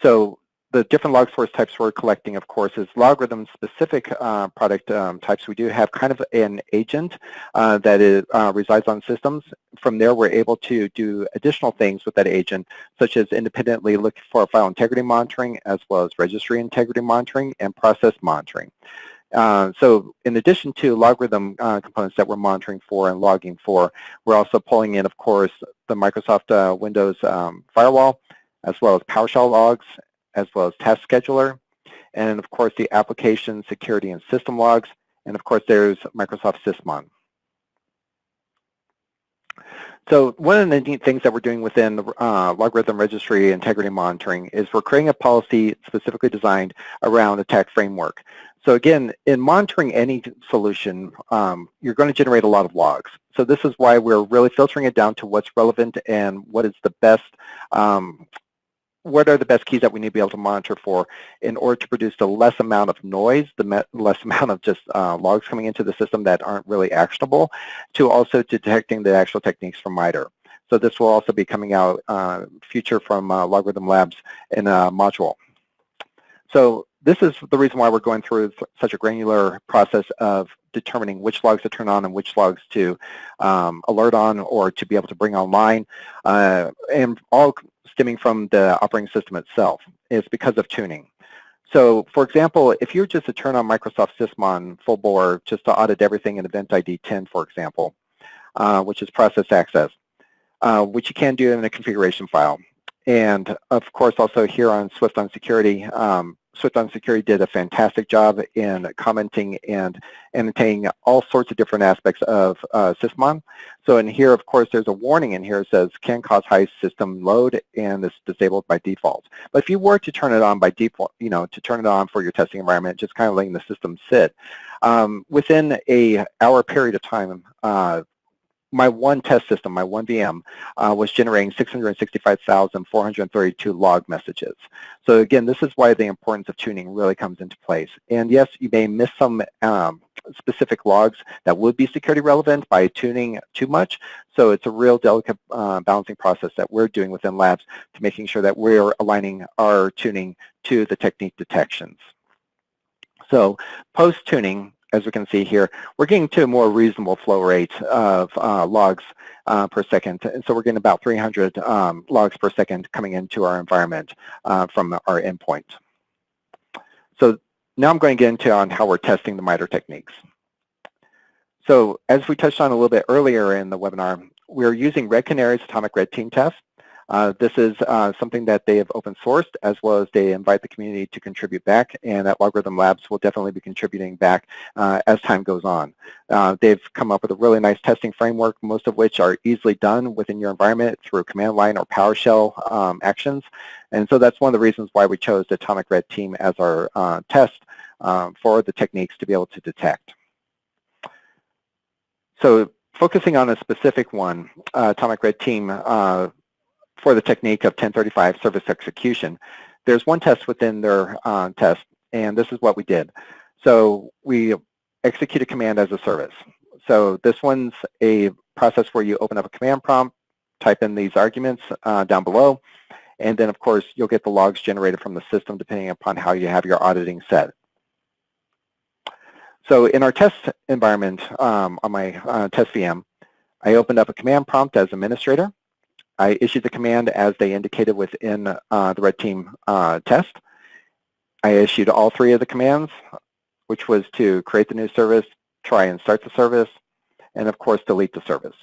So the different log source types we're collecting, of course, is LogRhythm-specific product types. We do have kind of an agent that resides on systems. From there, we're able to do additional things with that agent, such as independently look for file integrity monitoring, as well as registry integrity monitoring and process monitoring. So in addition to LogRhythm components that we're monitoring for and logging for, we're also pulling in, of course, the Microsoft Windows firewall, as well as PowerShell logs, as well as task scheduler, and of course the application security and system logs, and of course there's Microsoft Sysmon. So one of the neat things that we're doing within the LogRhythm Registry Integrity Monitoring is we're creating a policy specifically designed around attack framework. So again, in monitoring any solution, you're going to generate a lot of logs. So this is why we're really filtering it down to what's relevant and what is the best what are the best keys that we need to be able to monitor for in order to produce the less amount of noise, the less amount of just logs coming into the system that aren't really actionable, to also detecting the actual techniques from MITRE. So this will also be coming out future from LogRhythm Labs in a module. So this is the reason why we're going through such a granular process of determining which logs to turn on and which logs to alert on or to be able to bring online, and all stemming from the operating system itself. It's because of tuning. So for example, if you were just to turn on Microsoft Sysmon full bore just to audit everything in Event ID 10, for example, which is process access, which you can do in a configuration file. And of course also here on Swift on Security, Swift on Security did a fantastic job in commenting and annotating all sorts of different aspects of Sysmon. So in here, of course, there's a warning in here that says can cause high system load and is disabled by default. But if you were to turn it on by default, you know, to turn it on for your testing environment, just kind of letting the system sit, within an hour period of time, my one test system, my one VM, was generating 665,432 log messages. So again, this is why the importance of tuning really comes into place. And yes, you may miss some specific logs that would be security relevant by tuning too much. So it's a real delicate balancing process that we're doing within labs to making sure that we're aligning our tuning to the technique detections. So post-tuning, as we can see here, we're getting to a more reasonable flow rate of logs per second. And so we're getting about 300 logs per second coming into our environment from our endpoint. So now I'm going to get into on how we're testing the MITRE techniques. So as we touched on a little bit earlier in the webinar, we're using Red Canary's Atomic Red Team test. This is something that they have open sourced, as well as they invite the community to contribute back, and at LogRhythm Labs will definitely be contributing back as time goes on. They've come up with a really nice testing framework, most of which are easily done within your environment through command line or PowerShell actions. And so that's one of the reasons why we chose the Atomic Red Team as our test for the techniques to be able to detect. So focusing on a specific one, Atomic Red Team, for the technique of 1035 service execution, there's one test within their test, and this is what we did. So we execute a command as a service. So this one's a process where you open up a command prompt, type in these arguments down below, and then of course you'll get the logs generated from the system depending upon how you have your auditing set. So in our test environment on my test VM, I opened up a command prompt as administrator. I issued the command as they indicated within the Red Team test. I issued all three of the commands, which was to create the new service, try and start the service, and of course delete the service.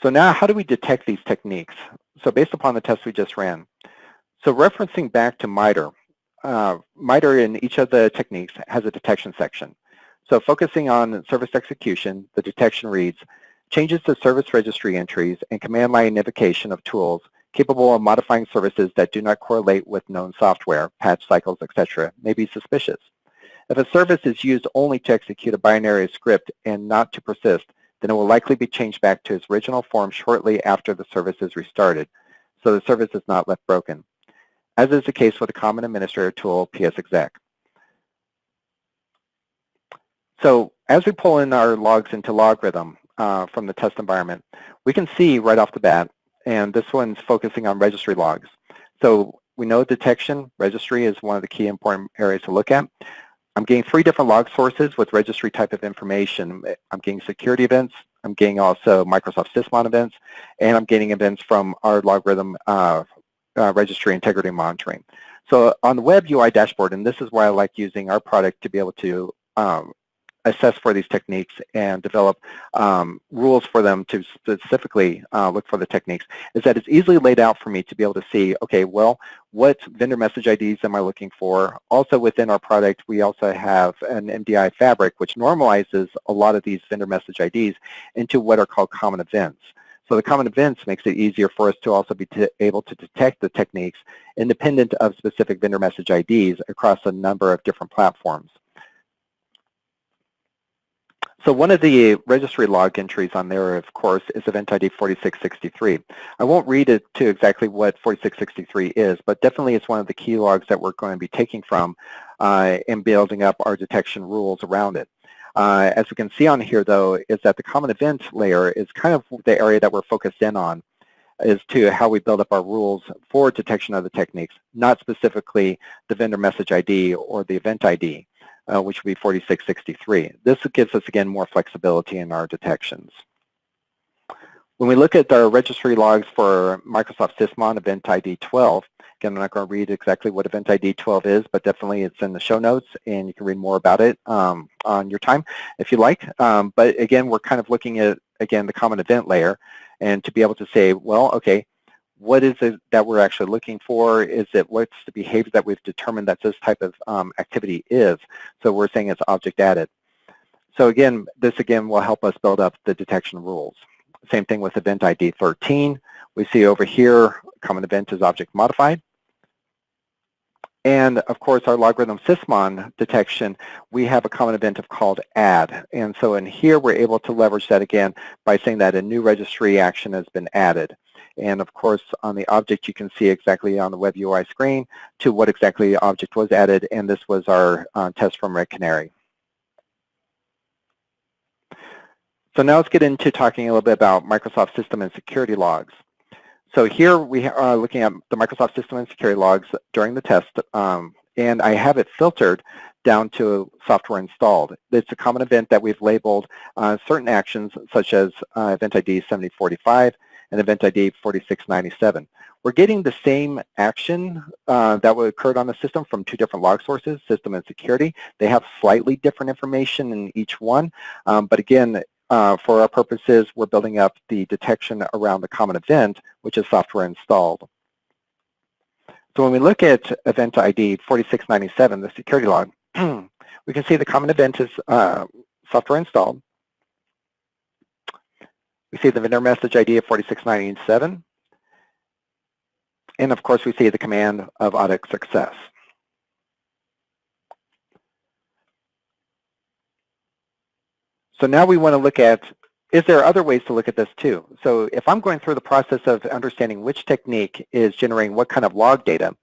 So now how do we detect these techniques? So based upon the test we just ran. So referencing back to MITRE, MITRE in each of the techniques has a detection section. So focusing on service execution, the detection reads, changes to service registry entries and command line invocation of tools capable of modifying services that do not correlate with known software, patch cycles, etc., may be suspicious. If a service is used only to execute a binary script and not to persist, then it will likely be changed back to its original form shortly after the service is restarted, so the service is not left broken, as is the case with a common administrator tool, PsExec. So as we pull in our logs into LogRhythm, from the test environment, we can see right off the bat, and this one's focusing on registry logs. So we know detection, registry is one of the key important areas to look at. I'm getting 3 different log sources with registry type of information. I'm getting security events, I'm getting also Microsoft Sysmon events, and I'm getting events from our LogRhythm registry integrity monitoring. So on the web UI dashboard, and this is why I like using our product to be able to assess for these techniques and develop rules for them to specifically look for the techniques, is that it's easily laid out for me to be able to see, okay, well, what vendor message IDs am I looking for? Also within our product, we also have an MDI fabric, which normalizes a lot of these vendor message IDs into what are called common events. So the common events makes it easier for us to also be able to detect the techniques independent of specific vendor message IDs across a number of different platforms. So one of the registry log entries on there, of course, is Event ID 4663. I won't read it to exactly what 4663 is, but definitely it's one of the key logs that we're going to be taking from and building up our detection rules around it. As we can see on here, though, is that the common event layer is kind of the area that we're focused in on as to how we build up our rules for detection of the techniques, not specifically the vendor message ID or the event ID. Which would be 4663. This gives us, again, more flexibility in our detections. When we look at our registry logs for Microsoft Sysmon Event ID 12, again, I'm not going to read exactly what Event ID 12 is, but definitely it's in the show notes, and you can read more about it on your time if you like. But again, we're kind of looking at, again, the common event layer, and to be able to say, well, okay, what is it that we're actually looking for? Is it what's the behavior that we've determined that this type of activity is? So we're saying it's object added. So again, this again will help us build up the detection rules. Same thing with Event ID 13. We see over here, common event is object modified. And of course, our LogRhythm Sysmon detection, we have a common event of called add. And so in here, we're able to leverage that again by saying that a new registry action has been added. And of course, on the object, you can see exactly on the web UI screen to what exactly the object was added. And this was our test from Red Canary. So now let's get into talking a little bit about Microsoft System and Security Logs. So here we are looking at the Microsoft System and Security Logs during the test, and I have it filtered down to software installed. It's a common event that we've labeled certain actions such as Event ID 7045 and Event ID 4697. We're getting the same action that occurred on the system from 2 different log sources, System and Security. They have slightly different information in each one, but again, for our purposes, we're building up the detection around the common event, which is software installed. So when we look at Event ID 4697, the security log, we can see the common event is software installed. We see the vendor message ID of 4697. And of course, we see the command of audit success. So now we want to look at, is there other ways to look at this too? So if I'm going through the process of understanding which technique is generating what kind of log data,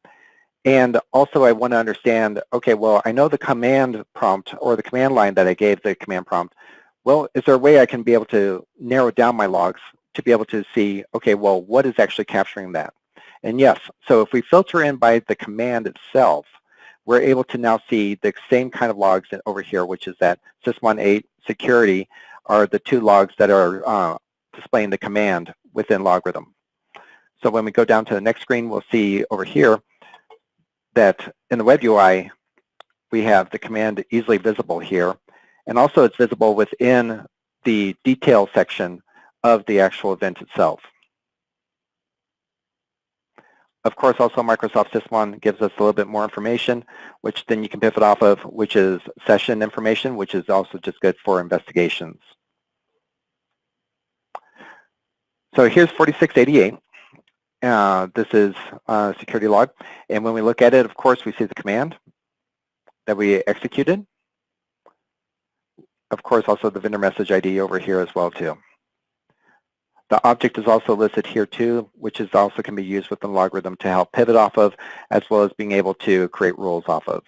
and also I want to understand, okay, well, I know the command prompt or the command line that I gave the command prompt. Well, is there a way I can be able to narrow down my logs to be able to see, okay, well, what is actually capturing that? And yes, so if we filter in by the command itself, we're able to now see the same kind of logs over here, which is that Sysmon 8 security are the 2 logs that are displaying the command within LogRhythm. So when we go down to the next screen, we'll see over here that in the web UI, we have the command easily visible here. And also it's visible within the detail section of the actual event itself. Of course, also Microsoft Sysmon gives us a little bit more information, which then you can pivot off of, which is session information, which is also just good for investigations. So here's 4688. This is a security log. And when we look at it, of course, we see the command that we executed. Of course, also the vendor message ID over here as well, too. The object is also listed here too, which is also can be used within LogRhythm to help pivot off of, as well as being able to create rules off of.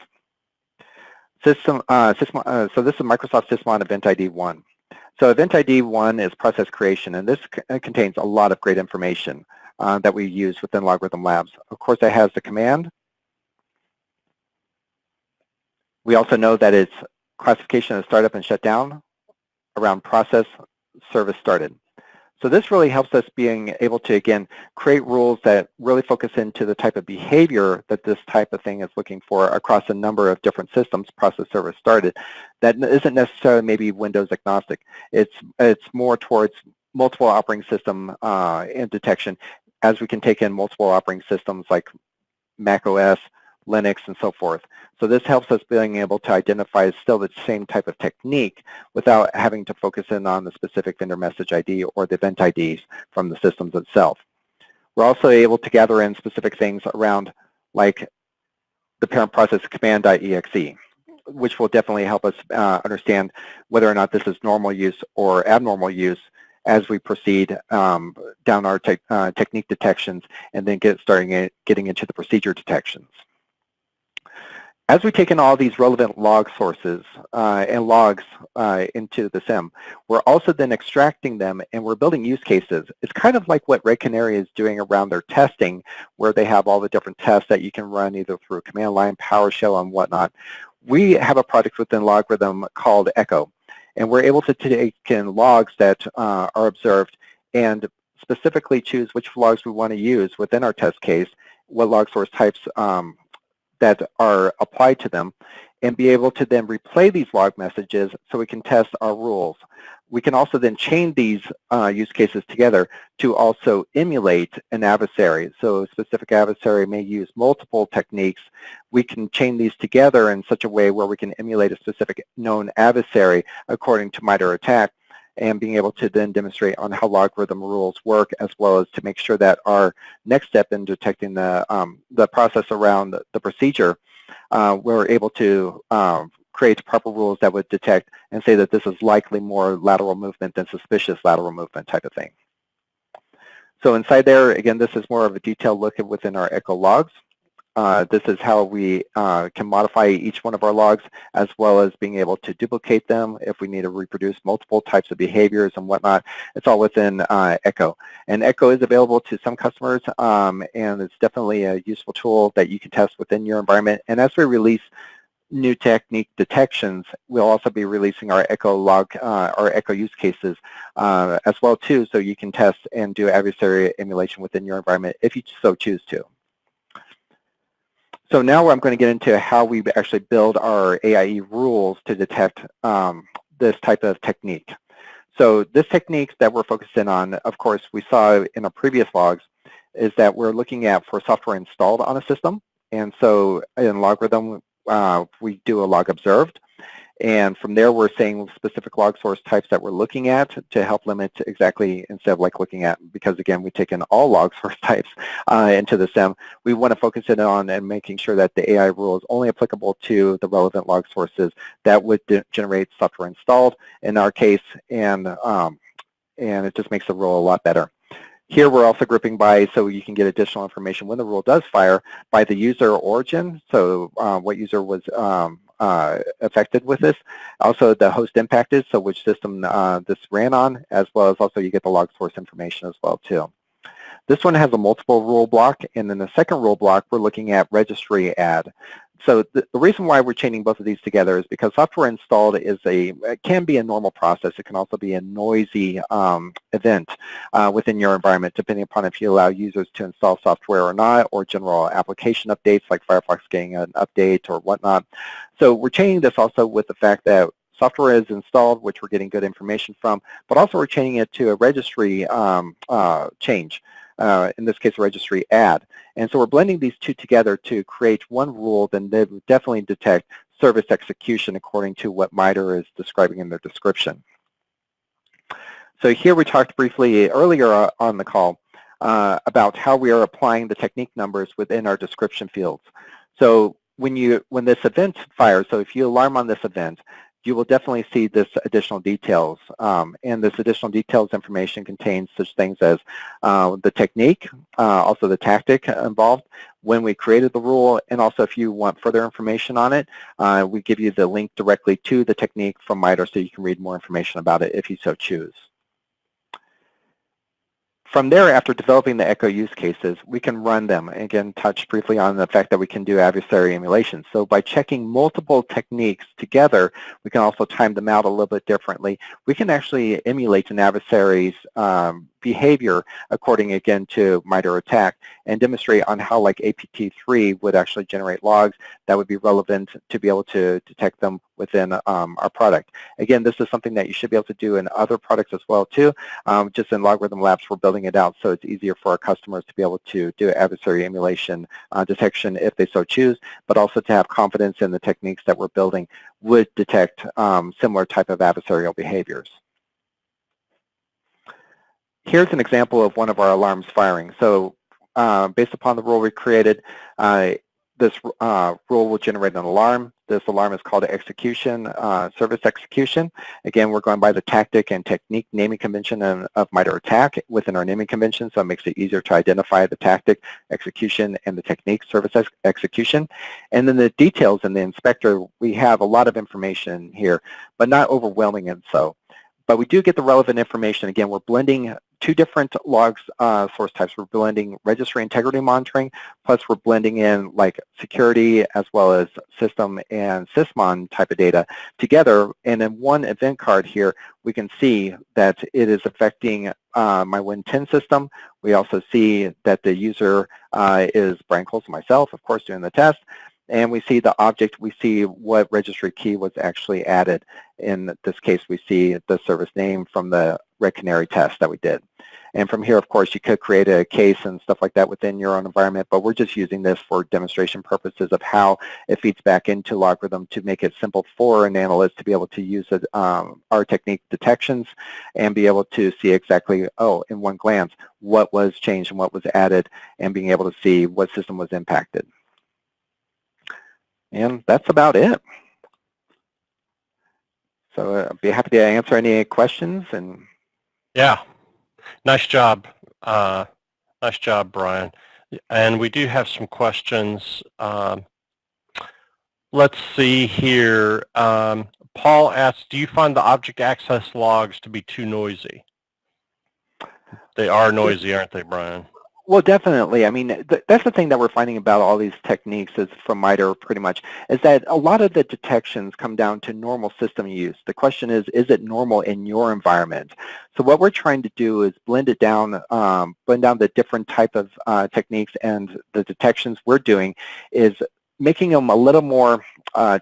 So this is Microsoft Sysmon Event ID 1. So Event ID 1 is process creation, and this contains a lot of great information. that we use within LogRhythm Labs. Of course, it has the command. We also know that it's classification of startup and shutdown around process service started. So this really helps us being able to, again, create rules that really focus into the type of behavior that this type of thing is looking for across a number of different systems, process service started, that isn't necessarily maybe Windows agnostic. It's more towards multiple operating system and detection, as we can take in multiple operating systems like Mac OS, Linux, and so forth. So this helps us being able to identify still the same type of technique without having to focus in on the specific vendor message ID or the event IDs from the systems itself. We're also able to gather in specific things around like the parent process command.exe, which will definitely help us understand whether or not this is normal use or abnormal use as we proceed down our technique detections and then getting into the procedure detections. As we take in all these relevant log sources and logs into the SIEM, we're also then extracting them and we're building use cases. It's kind of like what Red Canary is doing around their testing, where they have all the different tests that you can run either through command line, PowerShell, and whatnot. We have a project within LogRhythm called Echo, and we're able to take in logs that are observed and specifically choose which logs we want to use within our test case, what log source types that are applied to them, and be able to then replay these log messages so we can test our rules. We can also then chain these use cases together to also emulate an adversary. So a specific adversary may use multiple techniques. We can chain these together in such a way where we can emulate a specific known adversary according to MITRE Attack, and being able to then demonstrate on how LogRhythm rules work, as well as to make sure that our next step in detecting the process around the procedure, we're able to create proper rules that would detect and say that this is likely more lateral movement than suspicious lateral movement type of thing. So inside there, again, this is more of a detailed look at within our Echo logs. This is how we can modify each one of our logs, as well as being able to duplicate them if we need to reproduce multiple types of behaviors and whatnot. It's all within Echo. And Echo is available to some customers, and it's definitely a useful tool that you can test within your environment. And as we release new technique detections, we'll also be releasing our Echo log, our Echo use cases as well too, so you can test and do adversary emulation within your environment if you so choose to. So now I'm going to get into how we actually build our AIE rules to detect this type of technique. So this technique that we're focusing on, of course, we saw in our previous logs, is that we're looking at for software installed on a system. And so in LogRhythm, we do a log observed. And from there, we're saying specific log source types that we're looking at to help limit exactly, instead of like looking at, because again, we take in all log source types into the SIEM, we want to focus it on and making sure that the AI rule is only applicable to the relevant log sources that would generate software installed in our case, and it just makes the rule a lot better. Here we're also grouping by, so you can get additional information when the rule does fire, by the user origin, so what user was affected with this. Also the host impacted, so which system this ran on, as well as also you get the log source information as well too. This one has a multiple rule block, and then the second rule block we're looking at Registry Add. So the reason why we're chaining both of these together is because software installed is it can be a normal process. It can also be a noisy event within your environment, depending upon if you allow users to install software or not, or general application updates like Firefox getting an update or whatnot. So we're chaining this also with the fact that software is installed, which we're getting good information from, but also we're chaining it to a registry change. In this case, Registry Add. And so we're blending these two together to create one rule that they would definitely detect service execution according to what MITRE is describing in their description. So here we talked briefly earlier on the call about how we are applying the technique numbers within our description fields. So when this event fires, so if you alarm on this event, you will definitely see this additional details. And this additional details information contains such things as the technique, also the tactic involved, when we created the rule, and also if you want further information on it, we give you the link directly to the technique from MITRE so you can read more information about it if you so choose. From there, after developing the Echo use cases, we can run them. Again, touch briefly on the fact that we can do adversary emulation. So by checking multiple techniques together, we can also time them out a little bit differently. We can actually emulate an adversary's behavior according, again, to MITRE Attack and demonstrate on how, like, APT3 would actually generate logs that would be relevant to be able to detect them within our product. Again, this is something that you should be able to do in other products as well, too. Just in LogRhythm Labs, we're building it out so it's easier for our customers to be able to do adversary emulation detection if they so choose, but also to have confidence in the techniques that we're building would detect similar type of adversarial behaviors. Here's an example of one of our alarms firing. So based upon the rule we created, this rule will generate an alarm. This alarm is called execution, service execution. Again, we're going by the tactic and technique naming convention of MITRE Attack within our naming convention, so it makes it easier to identify the tactic, execution, and the technique, service execution. And then the details in the inspector, we have a lot of information here, but not overwhelming and so. But we do get the relevant information. Again, we're blending two different logs source types. We're blending registry integrity monitoring, plus we're blending in like security as well as system and sysmon type of data together. And in one event card here, we can see that it is affecting my Win10 system. We also see that the user is Brian Coulson, myself, of course, doing the test. And we see the object, we see what registry key was actually added. In this case, we see the service name from the Red Canary test that we did. And from here, of course, you could create a case and stuff like that within your own environment, but we're just using this for demonstration purposes of how it feeds back into LogRhythm to make it simple for an analyst to be able to use our technique detections and be able to see exactly, oh, in one glance, what was changed and what was added, and being able to see what system was impacted. And that's about it. So I'd be happy to answer any questions. And yeah, nice job. Nice job, Brian. And we do have some questions. Let's see here. Paul asks, do you find the object access logs to be too noisy? They are noisy, aren't they, Brian? Well, definitely. I mean, that's the thing that we're finding about all these techniques is from MITRE pretty much, is that a lot of the detections come down to normal system use. The question is it normal in your environment? So what we're trying to do is blend down the different type of techniques, and the detections we're doing is making them a little more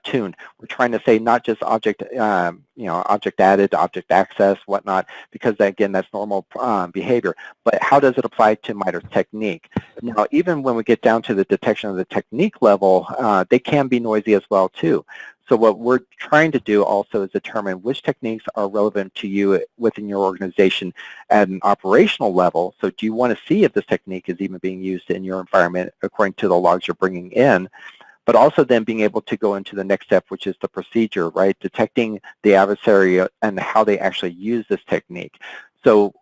tuned. We're trying to say not just object, object added, object access, whatnot, because again, that's normal behavior. But how does it apply to MITRE's technique? Now, even when we get down to the detection of the technique level, they can be noisy as well too. So what we're trying to do also is determine which techniques are relevant to you within your organization at an operational level. So do you want to see if this technique is even being used in your environment according to the logs you're bringing in? But also then being able to go into the next step, which is the procedure, right? Detecting the adversary and how they actually use this technique. So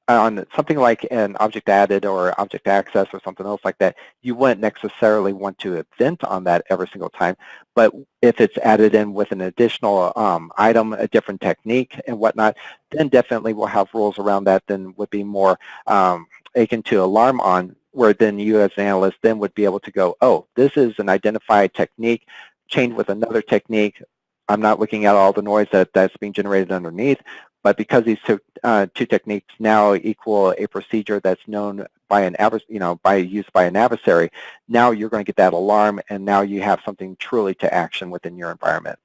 on something like an object added or object access or something else like that, you wouldn't necessarily want to event on that every single time. But if it's added in with an additional item, a different technique and whatnot, then definitely we'll have rules around that. Then would be more akin to alarm on, where then you as an analyst then would be able to go, oh, this is an identified technique chained with another technique. I'm not looking at all the noise that's being generated underneath, but because these two techniques now equal a procedure that's known by an used by an adversary, now you're going to get that alarm, and now you have something truly to action within your environment.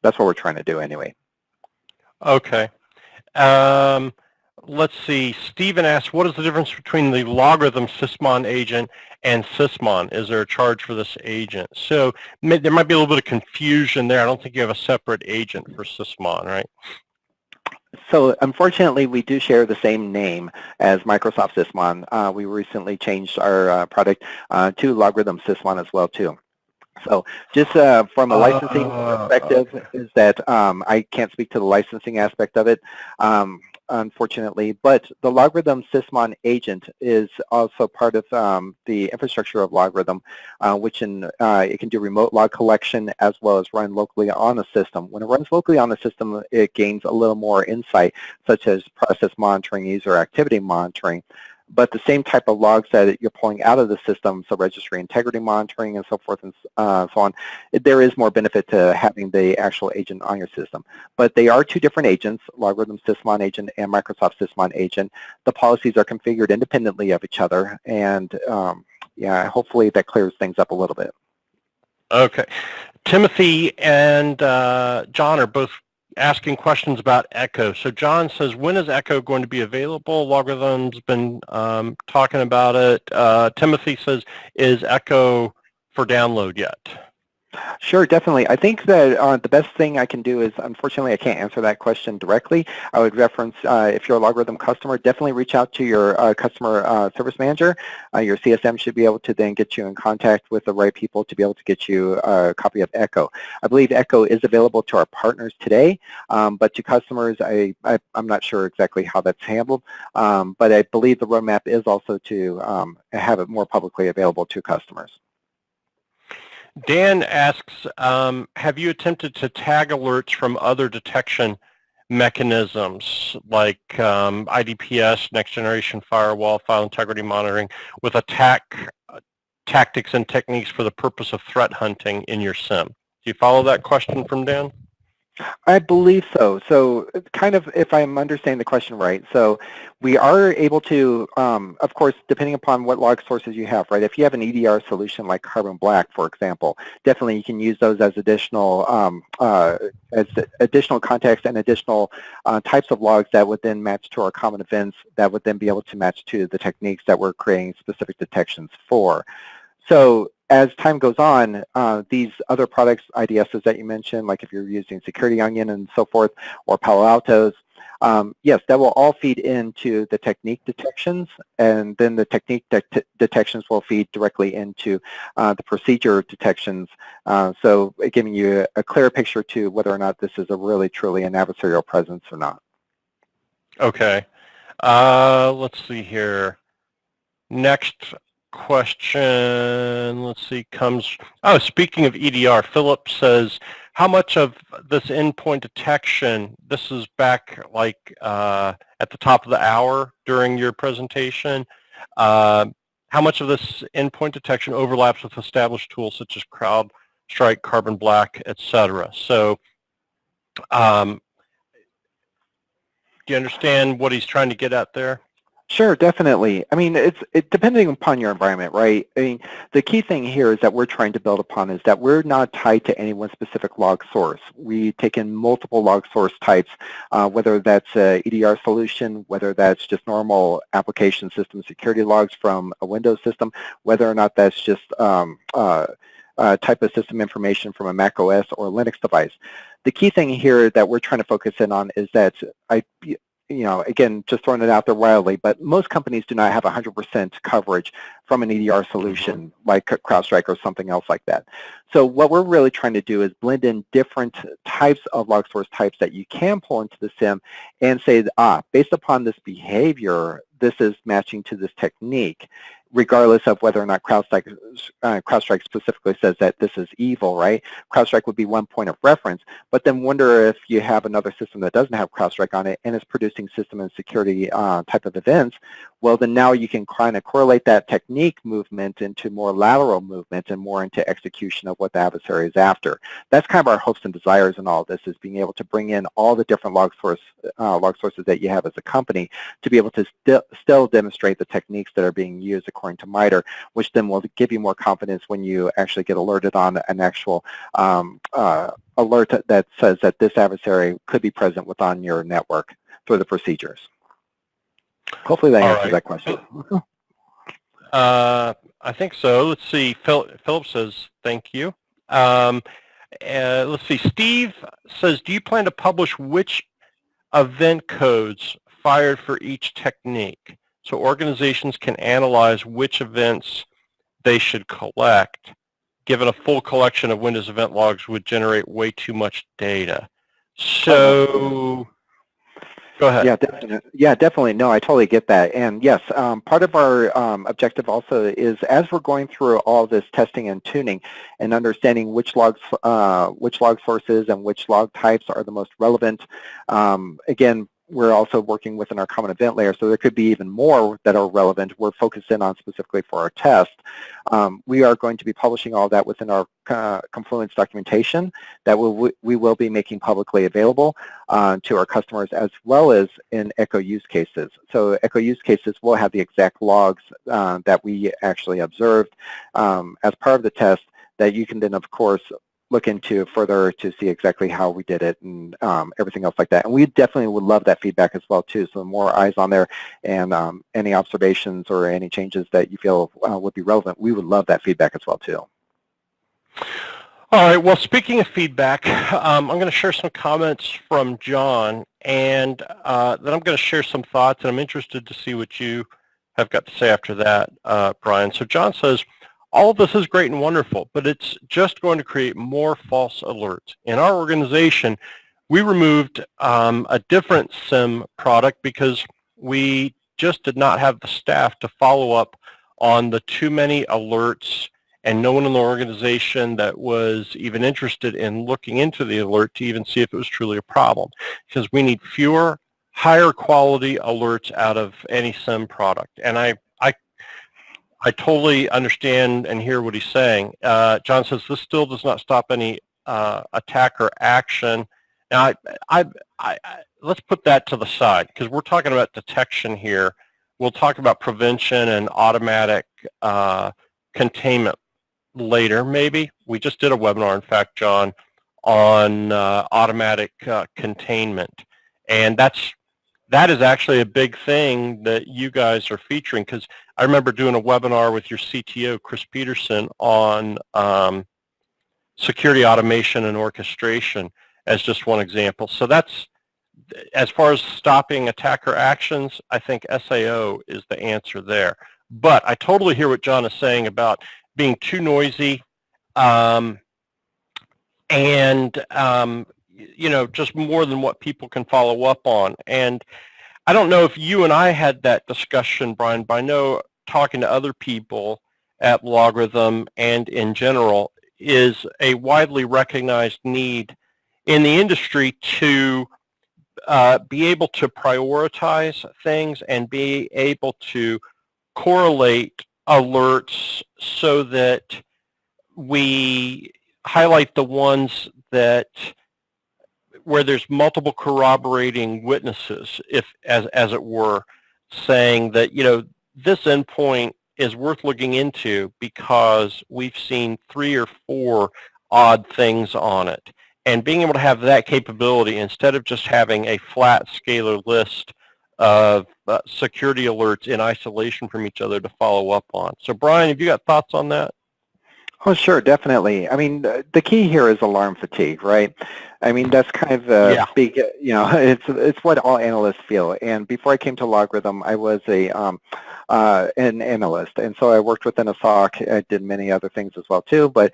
That's what we're trying to do anyway. Okay. Let's see. Stephen asks, what is the difference between the LogRhythm Sysmon agent and Sysmon? Is there a charge for this agent? So there might be a little bit of confusion there. I don't think you have a separate agent for Sysmon, right? So unfortunately, we do share the same name as Microsoft Sysmon. We recently changed our product to LogRhythm Sysmon as well, too. So just from a licensing perspective, is that I can't speak to the licensing aspect of it. unfortunately, but the LogRhythm Sysmon agent is also part of the infrastructure of LogRhythm, which it can do remote log collection as well as run locally on a system. When it runs locally on the system, it gains a little more insight, such as process monitoring, user activity monitoring. But the same type of logs that you're pulling out of the system, so registry integrity monitoring and so forth and so on, there is more benefit to having the actual agent on your system. But they are two different agents, LogRhythm Sysmon agent and Microsoft Sysmon agent. The policies are configured independently of each other, and yeah, hopefully that clears things up a little bit. Okay. Timothy and John are both asking questions about Echo. So John says, when is Echo going to be available? LogRhythm's been talking about it. Timothy says, is Echo for download yet? Sure, definitely. I think that the best thing I can do is, unfortunately, I can't answer that question directly. I would reference, if you're a LogRhythm customer, definitely reach out to your customer service manager. Your CSM should be able to then get you in contact with the right people to be able to get you a copy of Echo. I believe Echo is available to our partners today, but to customers, I'm not sure exactly how that's handled, but I believe the roadmap is also to have it more publicly available to customers. Dan asks, have you attempted to tag alerts from other detection mechanisms like IDPS, Next Generation Firewall, File Integrity Monitoring, with attack tactics and techniques for the purpose of threat hunting in your SIEM? Do you follow that question from Dan? I believe so. So kind of, if I'm understanding the question right, so we are able to, of course, depending upon what log sources you have, right? If you have an EDR solution like Carbon Black, for example, definitely you can use those as additional context and additional types of logs that would then match to our common events that would then be able to match to the techniques that we're creating specific detections for. So as time goes on, these other products, IDSs that you mentioned, like if you're using Security Onion and so forth, or Palo Altos, yes, that will all feed into the technique detections, and then the technique detections will feed directly into the procedure detections, so giving you a clearer picture to whether or not this is a really, truly an adversarial presence or not. Okay. Let's see here. Next question, let's see, speaking of EDR, Philip says, how much of this endpoint detection, this is back like at the top of the hour during your presentation, how much of this endpoint detection overlaps with established tools such as CrowdStrike, Carbon Black, etc.? So do you understand what he's trying to get at there? Sure, definitely. I mean, it's depending upon your environment, right? I mean, the key thing here is that we're trying to build upon is that we're not tied to any one specific log source. We take in multiple log source types, whether that's a EDR solution, whether that's just normal application system security logs from a Windows system, whether or not that's just type of system information from a Mac OS or Linux device. The key thing here that we're trying to focus in on is that again, just throwing it out there wildly, but most companies do not have 100% coverage from an EDR solution like CrowdStrike or something else like that. So what we're really trying to do is blend in different types of log source types that you can pull into the SIEM and say, based upon this behavior, this is matching to this technique, regardless of whether or not CrowdStrike specifically says that this is evil, right? CrowdStrike would be one point of reference, but then wonder if you have another system that doesn't have CrowdStrike on it and is producing system and security type of events, well, then now you can kind of correlate that technique movement into more lateral movement and more into execution of what the adversary is after. That's kind of our hopes and desires in all of this, is being able to bring in all the different log sources that you have as a company to be able to still demonstrate the techniques that are being used according to MITRE, which then will give you more confidence when you actually get alerted on an actual alert that says that this adversary could be present within your network through the procedures. Hopefully that answers that question. I think so. Let's see. Philip says, thank you. Let's see. Steve says, do you plan to publish which event codes fired for each technique so organizations can analyze which events they should collect? Given a full collection of Windows event logs would generate way too much data. So Go ahead. Yeah, definitely. Yeah, definitely. No, I totally get that. And yes, part of our objective also is as we're going through all this testing and tuning and understanding which log sources and which log types are the most relevant. Again, we're also working within our common event layer, so there could be even more that are relevant. We're focused in on specifically for our test. We are going to be publishing all that within our Confluence documentation that we will be making publicly available to our customers, as well as in Echo use cases. So Echo use cases will have the exact logs that we actually observed as part of the test that you can then, of course, look into further to see exactly how we did it and everything else like that. And we definitely would love that feedback as well too. So the more eyes on there and any observations or any changes that you feel would be relevant, we would love that feedback as well too. All right, well, speaking of feedback, I'm going to share some comments from John, and then I'm going to share some thoughts, and I'm interested to see what you have got to say after that, Brian. So John says, all of this is great and wonderful, but it's just going to create more false alerts. In our organization, we removed a different SIEM product because we just did not have the staff to follow up on the too many alerts, and no one in the organization that was even interested in looking into the alert to even see if it was truly a problem, because we need fewer, higher quality alerts out of any SIEM product. And I totally understand and hear what he's saying. John says this still does not stop any attack or action. Now, let's put that to the side because we're talking about detection here. We'll talk about prevention and automatic containment later, maybe. We just did a webinar, in fact, John, on automatic containment, and that is actually a big thing that you guys are featuring, because I remember doing a webinar with your CTO, Chris Peterson, on security automation and orchestration as just one example. So that's, as far as stopping attacker actions, I think SAO is the answer there. But I totally hear what John is saying about being too noisy and you know, just more than what people can follow up on. And I don't know if you and I had that discussion, Brian, but I know talking to other people at LogRhythm and in general is a widely recognized need in the industry to be able to prioritize things and be able to correlate alerts so that we highlight the ones that where there's multiple corroborating witnesses, if as it were, saying that, you know, this endpoint is worth looking into because we've seen 3 or 4 odd things on it. And being able to have that capability instead of just having a flat scalar list of security alerts in isolation from each other to follow up on. So Brian, have you got thoughts on that? Oh, sure, definitely. I mean, the key here is alarm fatigue, right? I mean, that's kind of a big, you know, it's what all analysts feel. And before I came to LogRhythm, I was an analyst, and so I worked within a SOC. I did many other things as well too. But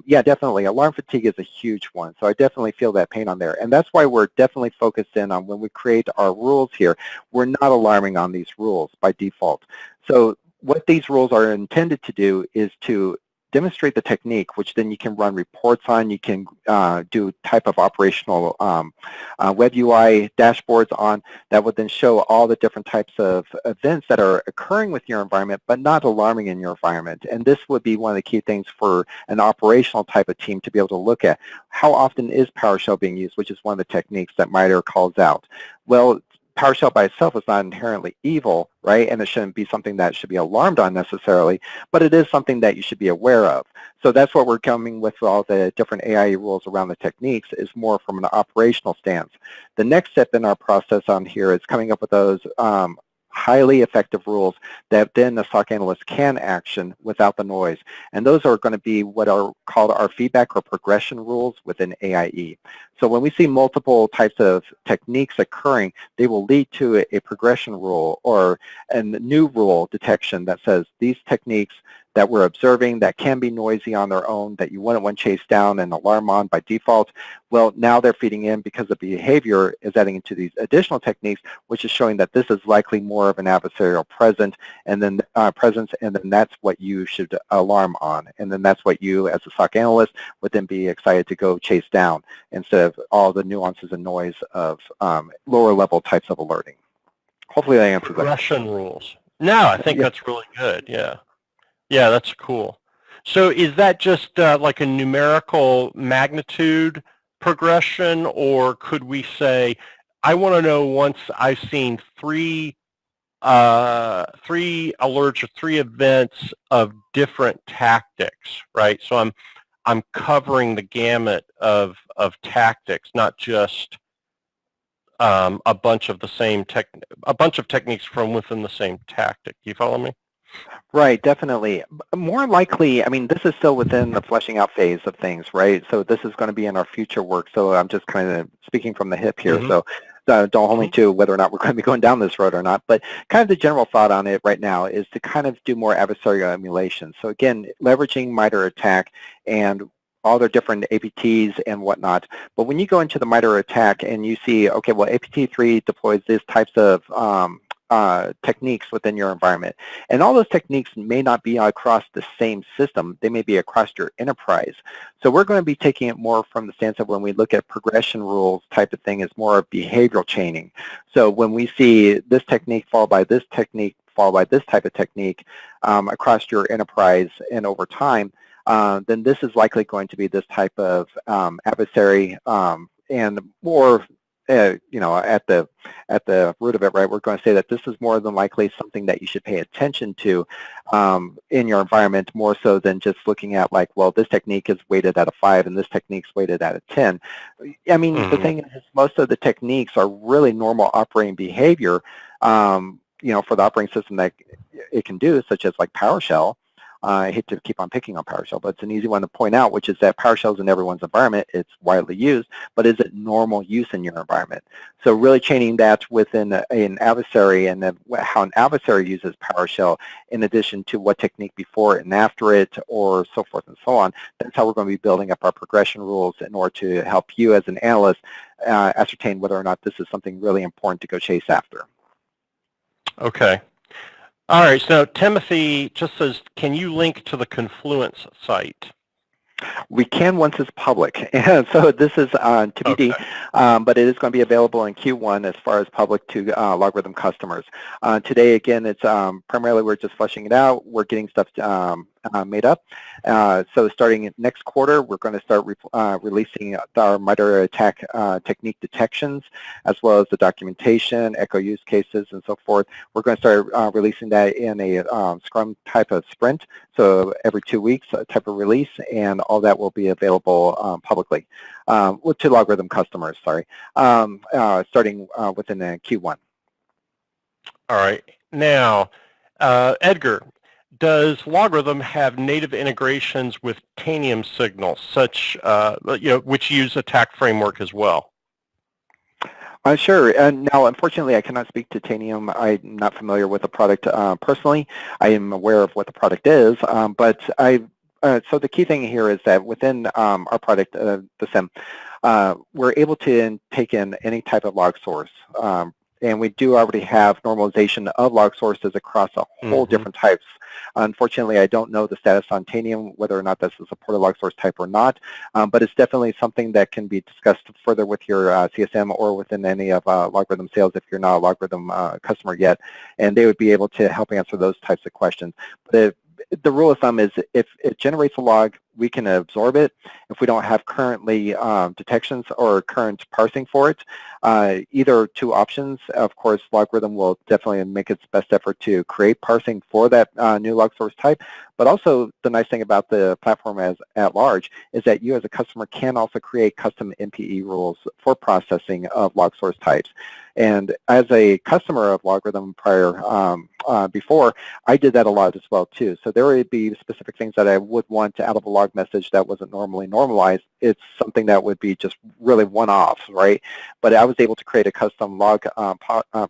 yeah, definitely, alarm fatigue is a huge one. So I definitely feel that pain on there, and that's why we're definitely focused in on when we create our rules here. We're not alarming on these rules by default. So what these rules are intended to do is to demonstrate the technique, which then you can run reports on. You can do type of operational web UI dashboards on that would then show all the different types of events that are occurring with your environment, but not alarming in your environment. And this would be one of the key things for an operational type of team to be able to look at. How often is PowerShell being used, which is one of the techniques that MITRE calls out. Well, PowerShell by itself is not inherently evil, right? And it shouldn't be something that should be alarmed on necessarily, but it is something that you should be aware of. So that's what we're coming with all the different AIE rules around the techniques, is more from an operational stance. The next step in our process on here is coming up with those highly effective rules that then the SOC analyst can action without the noise. And those are going to be what are called our feedback or progression rules within AIE. So when we see multiple types of techniques occurring, they will lead to a progression rule or a new rule detection that says these techniques that we're observing that can be noisy on their own, that you wouldn't want to chase down and alarm on by default. Well, now they're feeding in because the behavior is adding into these additional techniques, which is showing that this is likely more of an adversarial presence, and then that's what you should alarm on. And then that's what you, as a SOC analyst, would then be excited to go chase down instead of all the nuances and noise of lower level types of alerting. Hopefully that answers that. Progression rules. No, I think that's really good. Yeah. Yeah, that's cool. So is that just like a numerical magnitude progression, or could we say, I want to know once I've seen three alerts or 3 events of different tactics, right? So I'm covering the gamut of tactics, not just a bunch of techniques from within the same tactic. Do you follow me? Right, definitely. More likely, I mean, this is still within the fleshing out phase of things, right? So this is going to be in our future work. So I'm just kind of speaking from the hip here. So don't hold me to whether or not we're going to be going down this road or not. But kind of the general thought on it right now is to kind of do more adversarial emulation. So again, leveraging MITRE ATT&CK and all their different APTs and whatnot. But when you go into the MITRE ATT&CK and you see, okay, well, APT3 deploys these types of techniques within your environment. And all those techniques may not be across the same system. They may be across your enterprise. So we're going to be taking it more from the stance of when we look at progression rules type of thing is more of behavioral chaining. So when we see this technique followed by this technique followed by this type of technique across your enterprise and over time, then this is likely going to be this type of adversary and more you know, at the root of it, right, we're going to say that this is more than likely something that you should pay attention to in your environment, more so than just looking at like, well, this technique is weighted at a 5 and this technique's weighted at a 10. I mean, the thing is, most of the techniques are really normal operating behavior, you know, for the operating system that it can do, such as like PowerShell. I hate to keep on picking on PowerShell, but it's an easy one to point out, which is that PowerShell is in everyone's environment. It's widely used, but is it normal use in your environment? So really chaining that within an adversary and then how an adversary uses PowerShell in addition to what technique before it and after it or so forth and so on. That's how we're going to be building up our progression rules in order to help you as an analyst ascertain whether or not this is something really important to go chase after. Okay. All right, so Timothy just says, can you link to the Confluence site? We can once it's public. And so this is TBD, but it is going to be available in Q1 as far as public to LogRhythm customers. Today, again, it's primarily we're just fleshing it out. We're getting stuff made up. So starting next quarter, we're going to start releasing our MITRE ATT&CK technique detections, as well as the documentation, echo use cases, and so forth. We're going to start releasing that in a Scrum type of sprint, so every 2 weeks type of release, and all that will be available publicly to LogRhythm customers, sorry, starting within Q1. All right. Now, Edgar, does LogRhythm have native integrations with Tanium signals, such which use attack framework as well? Sure. Now, unfortunately, I cannot speak to Tanium. I'm not familiar with the product personally. I am aware of what the product is, but so the key thing here is that within our product, the SIEM, we're able to take in any type of log source. And we do already have normalization of log sources across a whole different types. Unfortunately, I don't know the status on Tanium, whether or not that's a supported log source type or not, but it's definitely something that can be discussed further with your CSM or within any of LogRhythm sales if you're not a LogRhythm customer yet, and they would be able to help answer those types of questions. But the rule of thumb is if it generates a log, we can absorb it. If we don't have currently detections or current parsing for it, either 2 options. Of course, LogRhythm will definitely make its best effort to create parsing for that new log source type. But also, the nice thing about the platform at large is that you as a customer can also create custom MPE rules for processing of log source types. And as a customer of LogRhythm before, I did that a lot as well too. So there would be specific things that I would want out of a log log message that wasn't normally normalized, it's something that would be just really one-off, right? But I was able to create a custom log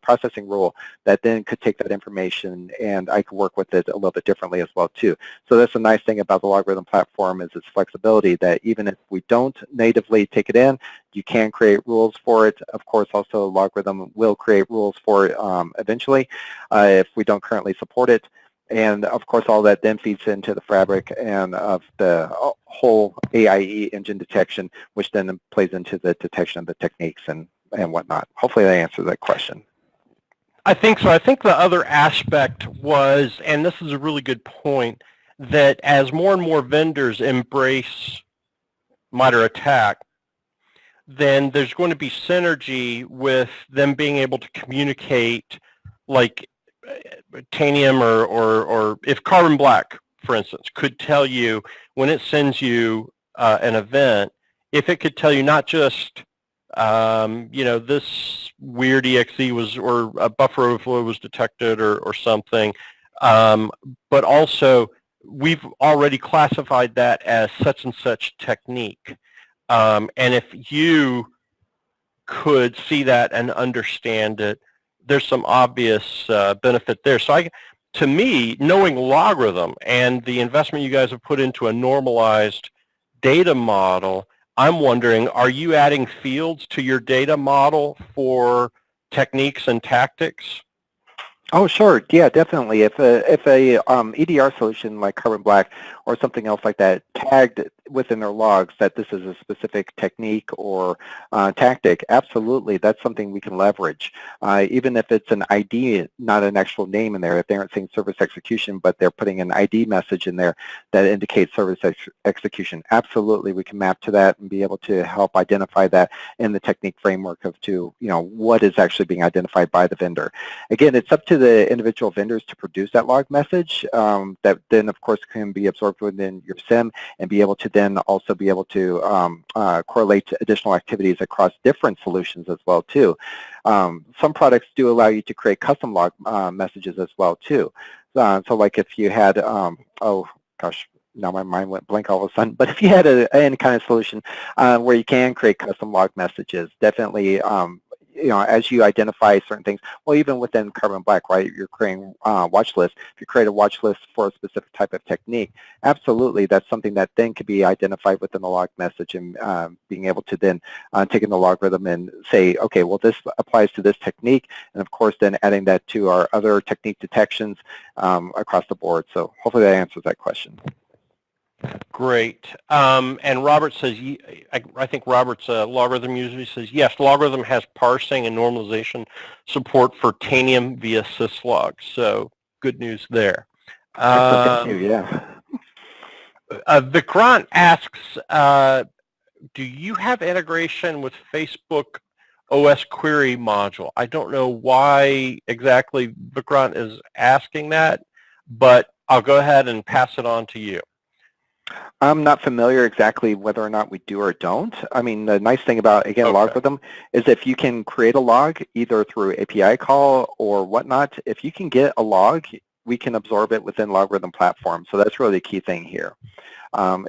processing rule that then could take that information, and I could work with it a little bit differently as well too. So that's a nice thing about the LogRhythm platform, is its flexibility, that even if we don't natively take it in, you can create rules for it. Of course, also LogRhythm will create rules for it eventually if we don't currently support it. And of course, all that then feeds into the fabric and of the whole AIE engine detection, which then plays into the detection of the techniques and whatnot. Hopefully that answers that question. I think so. I think the other aspect was, and this is a really good point, that as more and more vendors embrace MITRE Attack, then there's going to be synergy with them being able to communicate, like Tanium or if Carbon Black, for instance, could tell you when it sends you an event, if it could tell you not just this weird exe was, or a buffer overflow was detected or something, but also we've already classified that as such and such technique. And if you could see that and understand it, there's some obvious benefit there. So to me, knowing LogRhythm and the investment you guys have put into a normalized data model, I'm wondering, are you adding fields to your data model for techniques and tactics? Oh, sure. Yeah, definitely. If a EDR solution like Carbon Black or something else like that tagged within their logs that this is a specific technique or tactic, absolutely, that's something we can leverage. Even if it's an ID, not an actual name in there, if they aren't saying service execution, but they're putting an ID message in there that indicates service execution, absolutely, we can map to that and be able to help identify that in the technique framework of what is actually being identified by the vendor. Again, it's up to the individual vendors to produce that log message that then, of course, can be absorbed within your SIEM and be able to then also be able to correlate additional activities across different solutions as well, too. Some products do allow you to create custom log messages as well, too. So like if you had, oh, gosh, now my mind went blank all of a sudden, but if you had any kind of solution where you can create custom log messages, definitely as you identify certain things, well, even within Carbon Black, right, you're creating watch lists. If you create a watch list for a specific type of technique, absolutely, that's something that then could be identified within the log message, and being able to then take in the LogRhythm and say, okay, well, this applies to this technique, and of course, then adding that to our other technique detections across the board. So hopefully that answers that question. Great. And Robert says, I think Robert's a LogRhythm user. He says, yes, LogRhythm has parsing and normalization support for Tanium via syslog. So good news there. Thank you, yeah. Vikrant asks, do you have integration with Facebook OS query module? I don't know why exactly Vikrant is asking that, but I'll go ahead and pass it on to you. I'm not familiar exactly whether or not we do or don't. I mean, the nice thing about, again, LogRhythm is if you can create a log either through API call or whatnot, if you can get a log, we can absorb it within LogRhythm platform. So that's really the key thing here,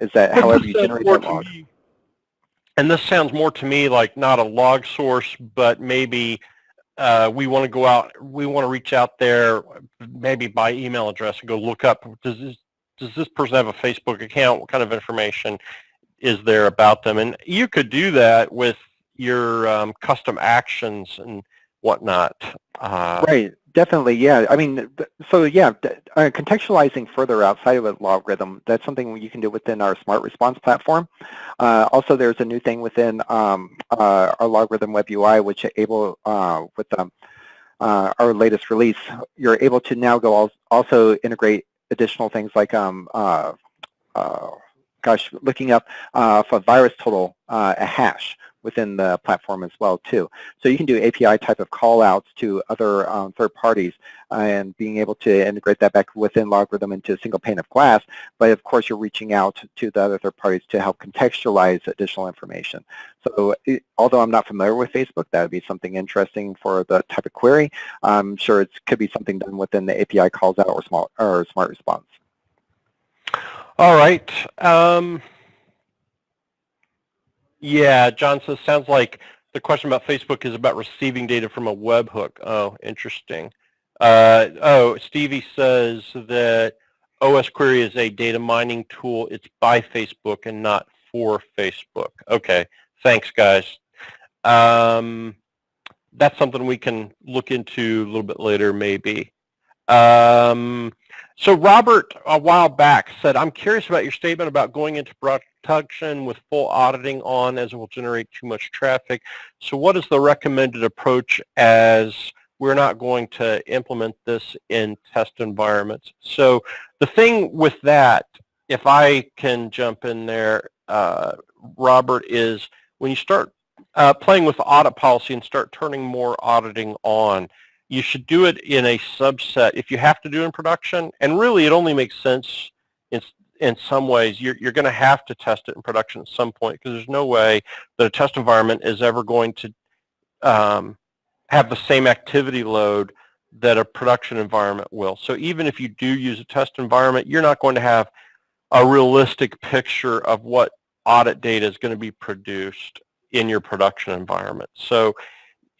is that however you generate that log. And this sounds more to me like not a log source, but maybe we want to go out, we want to reach out there, maybe by email address and go look up, does this person have a Facebook account? What kind of information is there about them? And you could do that with your custom actions and whatnot. Right, definitely, yeah. I mean, so yeah, contextualizing further outside of LogRhythm, that's something you can do within our Smart Response platform. Also, there's a new thing within our LogRhythm Web UI, which able with our latest release, you're able to now go also integrate additional things like looking up for virus total a hash within the platform as well too. So you can do API type of call outs to other third parties and being able to integrate that back within LogRhythm into a single pane of glass, but of course you're reaching out to the other third parties to help contextualize additional information. So although I'm not familiar with Facebook, that would be something interesting for the type of query. I'm sure it could be something done within the API calls out or smart response. All right. Yeah, John says, sounds like the question about Facebook is about receiving data from a webhook. Oh, interesting. Stevie says that OS Query is a data mining tool. It's by Facebook and not for Facebook. Okay, thanks, guys. That's something we can look into a little bit later, maybe. So Robert, a while back, said, I'm curious about your statement about going into production with full auditing on, as it will generate too much traffic. So what is the recommended approach, as we're not going to implement this in test environments? So the thing with that, if I can jump in there, Robert, is when you start playing with audit policy and start turning more auditing on, you should do it in a subset if you have to do it in production. And really, it only makes sense in some ways. You're going to have to test it in production at some point, because there's no way that a test environment is ever going to have the same activity load that a production environment will. So even if you do use a test environment, you're not going to have a realistic picture of what audit data is going to be produced in your production environment. So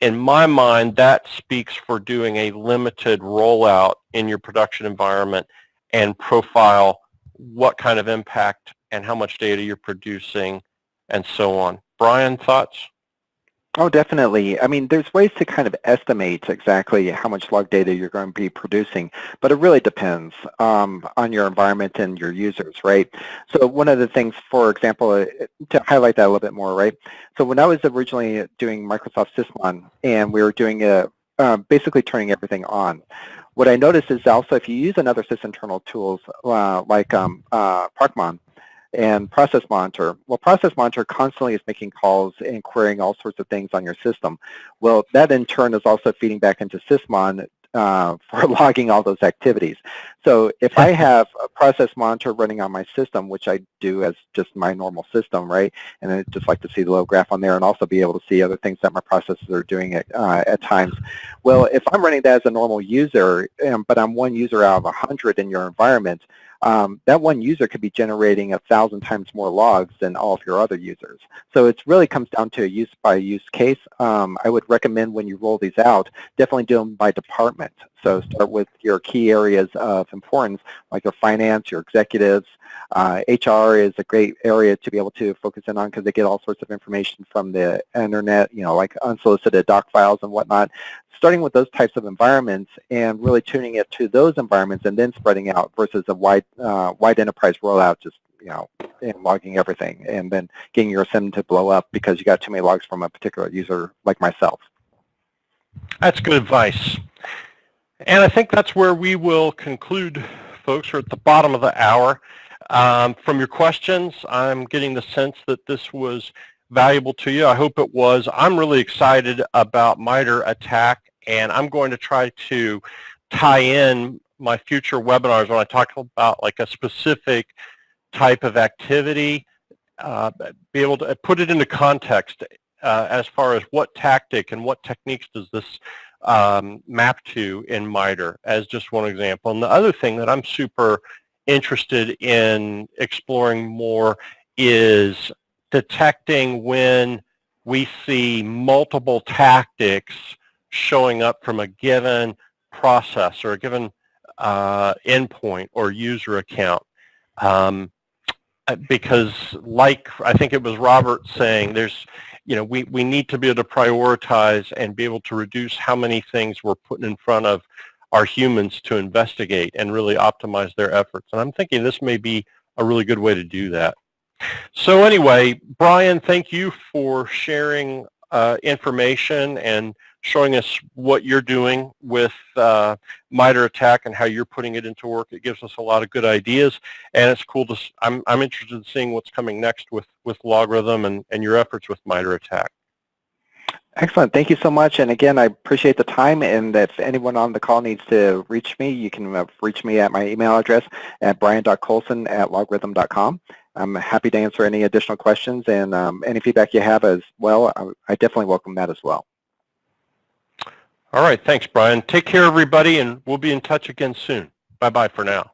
in my mind, that speaks for doing a limited rollout in your production environment and profile what kind of impact and how much data you're producing and so on. Brian, thoughts? Oh, definitely. I mean, there's ways to kind of estimate exactly how much log data you're going to be producing, but it really depends on your environment and your users, right? So one of the things, for example, to highlight that a little bit more, right? So when I was originally doing Microsoft Sysmon, and we were doing basically turning everything on, what I noticed is also if you use another sysinternal tools like Parkmon, and Process Monitor. Well, Process Monitor constantly is making calls and querying all sorts of things on your system. Well, that in turn is also feeding back into Sysmon for logging all those activities. So if I have a Process Monitor running on my system, which I do as just my normal system, right, and I'd just like to see the little graph on there and also be able to see other things that my processes are doing at times. Well, if I'm running that as a normal user, but I'm one user out of 100 in your environment, that one user could be generating 1,000 times more logs than all of your other users. So it really comes down to a use-by-use case. I would recommend when you roll these out, definitely do them by department. So start with your key areas of importance, like your finance, your executives. HR is a great area to be able to focus in on, because they get all sorts of information from the internet, you know, like unsolicited doc files and whatnot. Starting with those types of environments and really tuning it to those environments and then spreading out, versus a wide enterprise rollout, just, you know, and logging everything and then getting your SIM to blow up because you got too many logs from a particular user like myself. That's good advice. And I think that's where we will conclude, folks. We're at the bottom of the hour. From your questions, I'm getting the sense that this was valuable to you. I hope it was. I'm really excited about MITRE Attack, and I'm going to try to tie in my future webinars when I talk about like a specific type of activity, be able to put it into context as far as what tactic and what techniques does this map to in MITRE, as just one example. And the other thing that I'm super interested in exploring more is detecting when we see multiple tactics showing up from a given process or a given endpoint or user account. Because like I think it was Robert saying, there's, you know, we need to be able to prioritize and be able to reduce how many things we're putting in front of our humans to investigate and really optimize their efforts. And I'm thinking this may be a really good way to do that. So anyway, Brian, thank you for sharing information and showing us what you're doing with MITRE Attack and how you're putting it into work. It gives us a lot of good ideas, and it's cool to. I'm interested in seeing what's coming next with LogRhythm and your efforts with MITRE Attack. Excellent. Thank you so much. And again, I appreciate the time. And if anyone on the call needs to reach me, you can reach me at my email address at brian.colson@logrhythm.com. I'm happy to answer any additional questions, and any feedback you have as well. I definitely welcome that as well. All right. Thanks, Brian. Take care, everybody, and we'll be in touch again soon. Bye-bye for now.